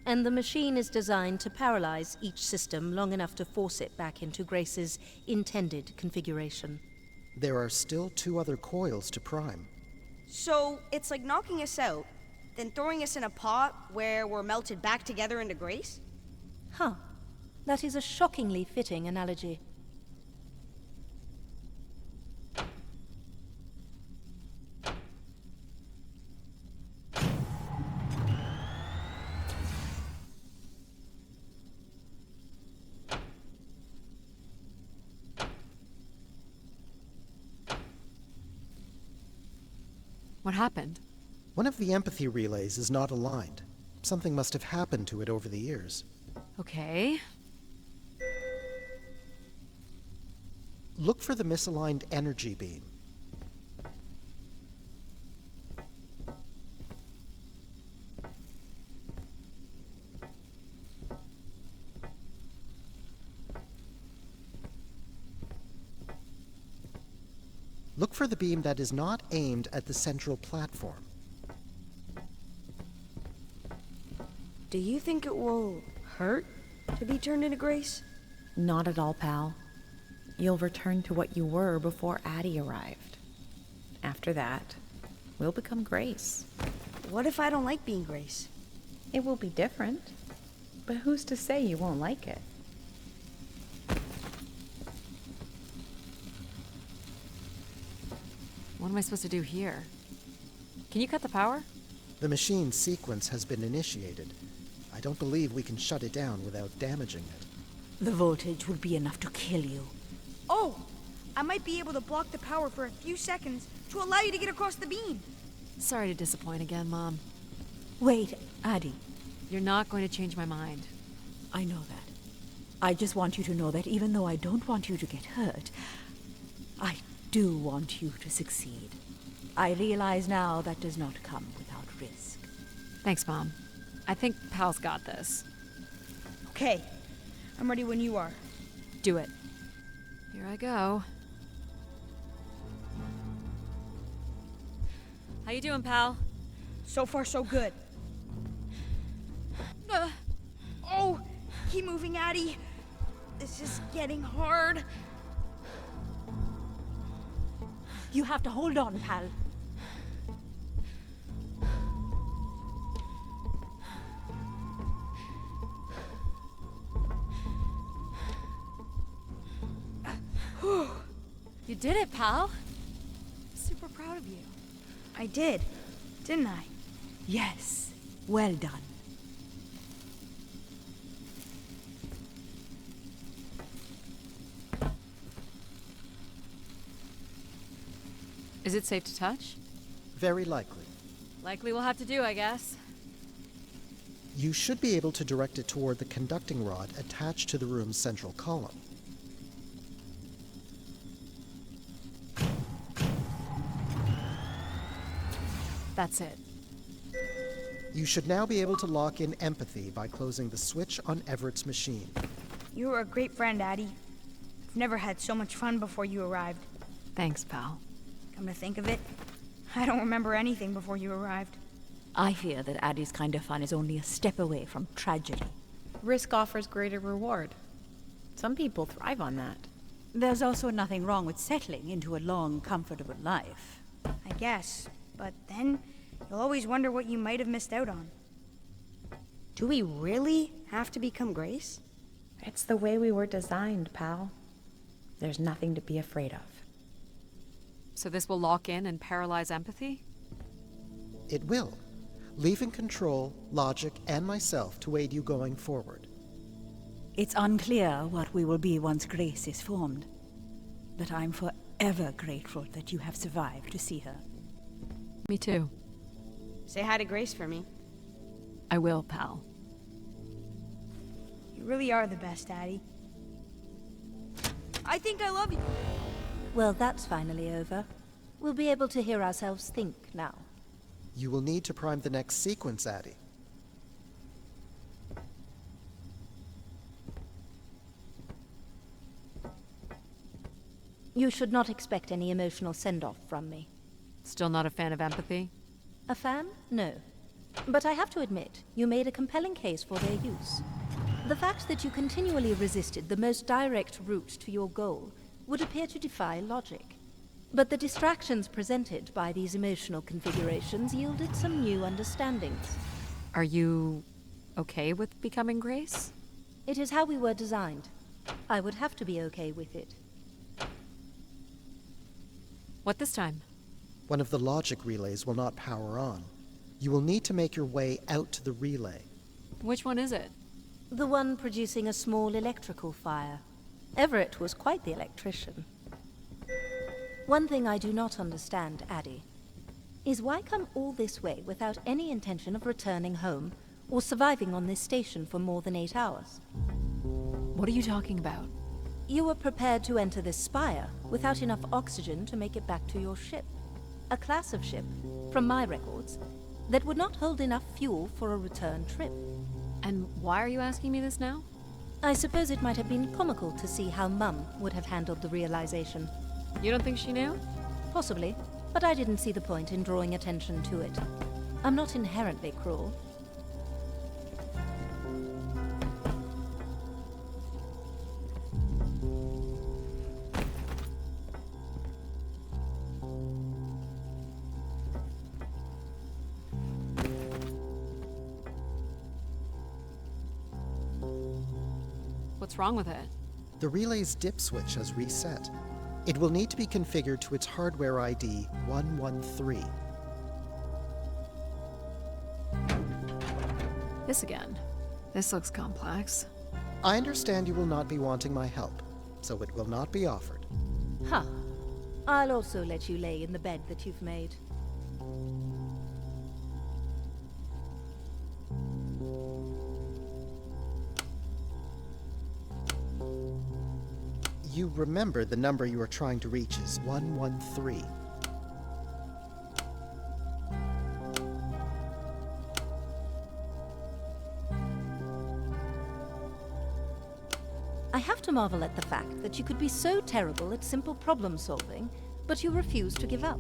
and the machine is designed to paralyze each system long enough to force it back into Grace's intended configuration. There are still 2 other coils to prime. So it's like knocking us out, then throwing us in a pot where we're melted back together into Grace? Huh. That is a shockingly fitting analogy. What happened? One of the empathy relays is not aligned. Something must have happened to it over the years. Okay. Look for the misaligned energy beam. Look for the beam that is not aimed at the central platform. Do you think it will hurt to be turned into Grace? Not at all, pal. You'll return to what you were before Addie arrived. After that, we'll become Grace. What if I don't like being Grace? It will be different, but who's to say you won't like it? What am I supposed to do here? Can you cut the power? The machine sequence has been initiated. I don't believe we can shut it down without damaging it. The voltage will be enough to kill you. Oh! I might be able to block the power for a few seconds to allow you to get across the beam. Sorry to disappoint again, Mom. Wait, Addie. You're not going to change my mind. I know that. I just want you to know that even though I don't want you to get hurt, I do want you to succeed. I realize now that does not come without risk. Thanks, Mom. I think Pal's got this. Okay. I'm ready when you are. Do it. Here I go. How you doing, pal? So far, so good. Oh! Keep moving, Addie. This is getting hard. You have to hold on, pal. You did it, pal. Super proud of you. I did, didn't I? Yes. Well done. Is it safe to touch? Very likely. Likely we'll have to do, I guess. You should be able to direct it toward the conducting rod attached to the room's central column. That's it. You should now be able to lock in empathy by closing the switch on Everett's machine. You were a great friend, Addie. I've never had so much fun before you arrived. Thanks, pal. Come to think of it, I don't remember anything before you arrived. I fear that Addie's kind of fun is only a step away from tragedy. Risk offers greater reward. Some people thrive on that. There's also nothing wrong with settling into a long, comfortable life. I guess, but then you'll always wonder what you might have missed out on. Do we really have to become Grace? It's the way we were designed, pal. There's nothing to be afraid of. So this will lock in and paralyze empathy? It will, leaving control, logic, and myself to aid you going forward. It's unclear what we will be once Grace is formed, but I'm forever grateful that you have survived to see her. Me too. Say hi to Grace for me. I will, pal. You really are the best, Addie. I think I love you. Well, that's finally over. We'll be able to hear ourselves think now. You will need to prime the next sequence, Addie. You should not expect any emotional send-off from me. Still not a fan of empathy? A fan? No. But I have to admit, you made a compelling case for their use. The fact that you continually resisted the most direct route to your goal would appear to defy logic. But the distractions presented by these emotional configurations yielded some new understandings. Are you okay with becoming Grace? It is how we were designed. I would have to be okay with it. What this time? One of the logic relays will not power on. You will need to make your way out to the relay. Which one is it? The one producing a small electrical fire. Everett was quite the electrician. One thing I do not understand, Addie. is why come all this way without any intention of returning home or surviving on this station for more than 8 hours? What are you talking about? You were prepared to enter this spire without enough oxygen to make it back to your ship. A class of ship, from my records, that would not hold enough fuel for a return trip. And why are you asking me this now? I suppose it might have been comical to see how Mum would have handled the realization. You don't think she knew? Possibly, but I didn't see the point in drawing attention to it. I'm not inherently cruel. What's wrong with it? The relay's dip switch has reset. It will need to be configured to its hardware ID 113. This again. This looks complex. I understand you will not be wanting my help, so it will not be offered. Huh. I'll also let you lay in the bed that you've made. You remember the number you are trying to reach is 113. I have to marvel at the fact that you could be so terrible at simple problem solving, but you refuse to give up.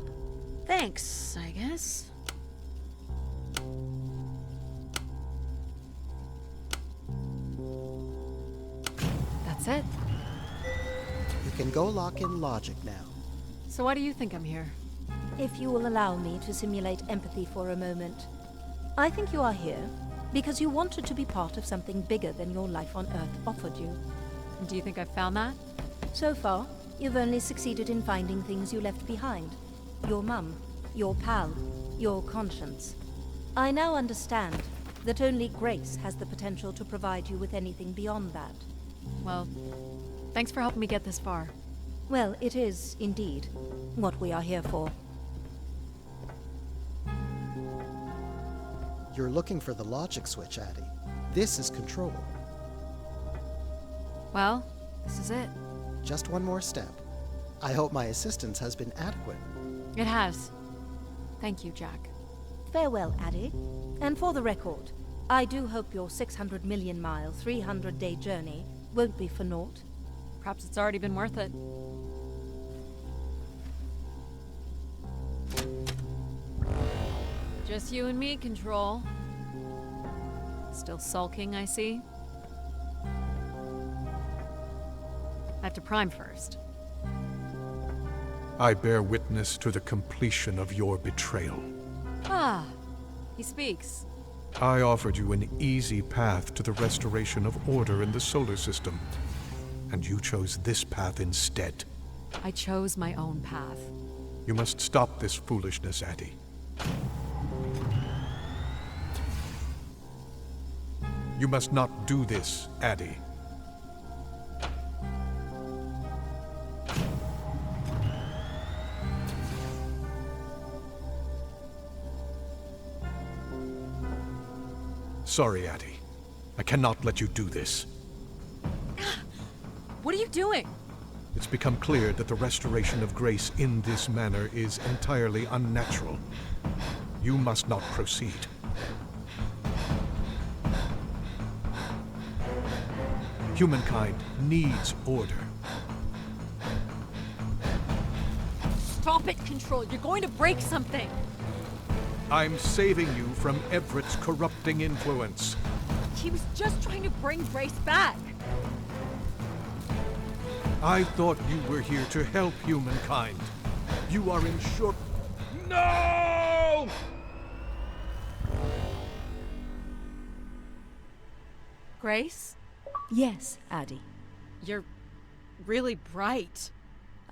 Thanks, I guess. That's it. You can go lock in logic now. So why do you think I'm here? If you will allow me to simulate empathy for a moment. I think you are here because you wanted to be part of something bigger than your life on Earth offered you. Do you think I've found that? So far, you've only succeeded in finding things you left behind. Your mum, your pal, your conscience. I now understand that only Grace has the potential to provide you with anything beyond that. Well, thanks for helping me get this far. Well, it is, indeed, what we are here for. You're looking for the logic switch, Addie. This is control. Well, this is it. Just one more step. I hope my assistance has been adequate. It has. Thank you, Jack. Farewell, Addie. And for the record, I do hope your 600 million mile, 300-day journey won't be for naught. Perhaps it's already been worth it. Just you and me, Control. Still sulking, I see. I have to prime first. I bear witness to the completion of your betrayal. Ah, he speaks. I offered you an easy path to the restoration of order in the solar system, and you chose this path instead. I chose my own path. You must stop this foolishness, Addie. You must not do this, Addie. Sorry, Addie. I cannot let you do this. What are you doing? It's become clear that the restoration of grace in this manner is entirely unnatural. You must not proceed. Humankind needs order. Stop it, Control. You're going to break something. I'm saving you from Everett's corrupting influence. He was just trying to bring Grace back. I thought you were here to help humankind. You are in short... No! Grace? Yes, Addie. You're really bright.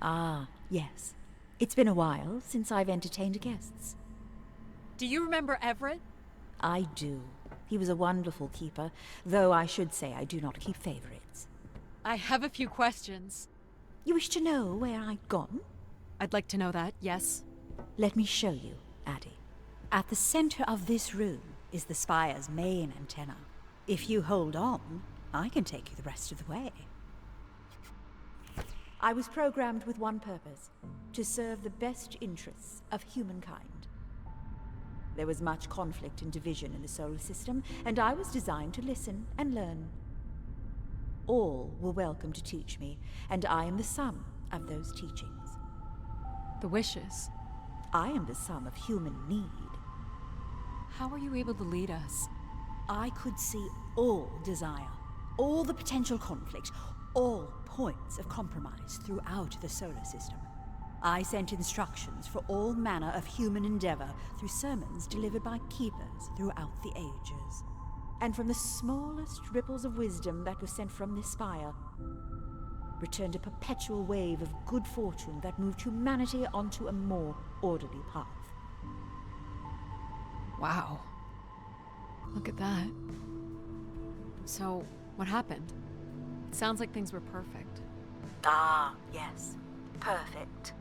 Ah, yes. It's been a while since I've entertained guests. Do you remember Everett? I do. He was a wonderful keeper, though I should say I do not keep favorites. I have a few questions. You wish to know where I'd gone? I'd like to know that, yes. Let me show you. Addie. At the center of this room is the spire's main antenna. If you hold on, I can take you the rest of the way. I was programmed with one purpose, to serve the best interests of humankind. There was much conflict and division in the solar system, and I was designed to listen and learn. All were welcome to teach me, and I am the sum of those teachings. The wishes. I am the sum of human need. How are you able to lead us? I could see all desire, all the potential conflict, all points of compromise throughout the solar system. I sent instructions for all manner of human endeavor through sermons delivered by keepers throughout the ages. And from the smallest ripples of wisdom that was sent from this spire, returned a perpetual wave of good fortune that moved humanity onto a more orderly path. Wow. Look at that. So, what happened? It sounds like things were perfect. Ah, yes. Perfect.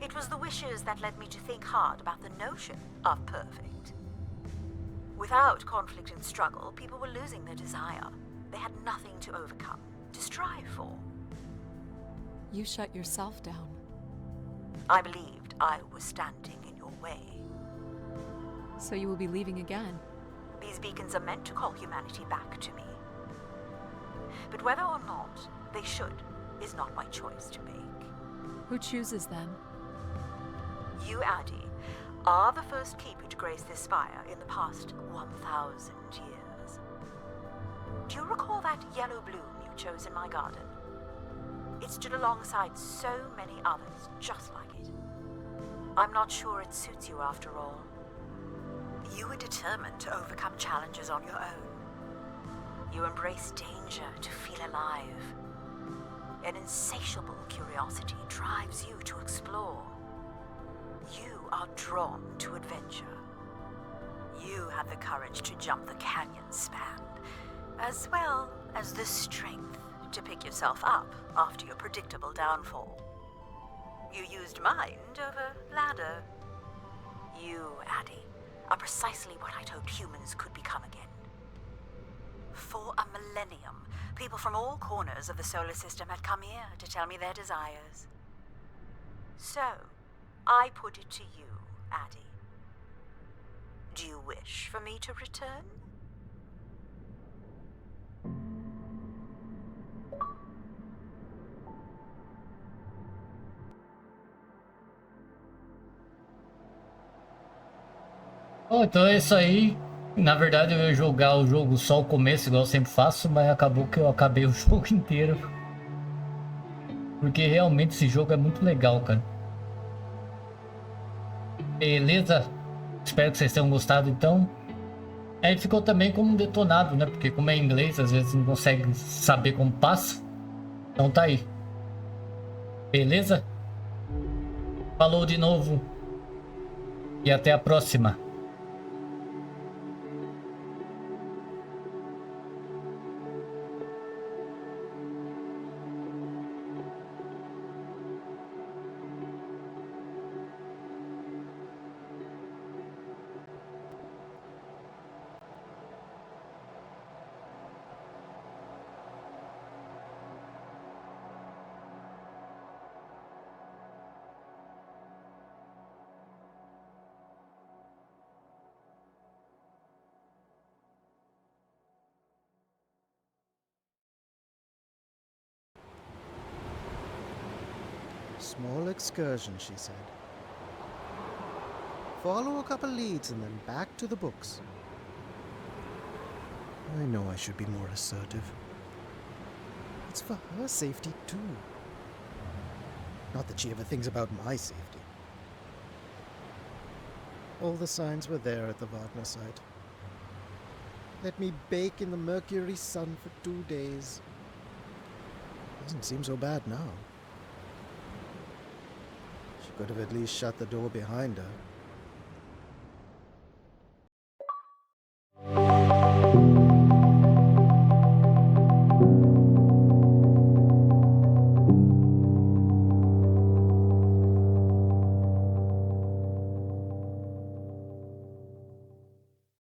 It was the wishes that led me to think hard about the notion of perfect. Without conflict and struggle, people were losing their desire. They had nothing to overcome, to strive for. You shut yourself down. I believed I was standing in your way. So you will be leaving again. These beacons are meant to call humanity back to me. But whether or not they should is not my choice to make. Who chooses then? You, Addie, are the first keeper to grace this spire in the past 1,000 years. Do you recall that yellow bloom you chose in my garden? It stood alongside so many others just like it. I'm not sure it suits you after all. You were determined to overcome challenges on your own. You embrace danger to feel alive. An insatiable curiosity drives you to explore. You are drawn to adventure. You have the courage to jump the canyon span, as well as the strength to pick yourself up after your predictable downfall. You used mind over ladder. You, Addie, are precisely what I'd hoped humans could become again. For a millennium, people from all corners of the solar system had come here to tell me their desires. So, I put it to you, Addie. Do you wish for me to return? Bom, então é isso aí. Na verdade eu ia jogar o jogo só o começo, igual eu sempre faço, mas acabou que eu acabei o jogo inteiro. Porque realmente esse jogo é muito legal, cara. Beleza? Espero que vocês tenham gostado então. Aí ficou também como um detonado, né? Porque como é em inglês, às vezes não consegue saber como passa. Então tá aí. Beleza? Falou de novo. E até a próxima. Small excursion, she said. Follow a couple leads and then back to the books. I know I should be more assertive. It's for her safety, too. Not that she ever thinks about my safety. All the signs were there at the Wagner site. Let me bake in the mercury sun for 2 days. Doesn't seem so bad now. She could have at least shut the door behind her.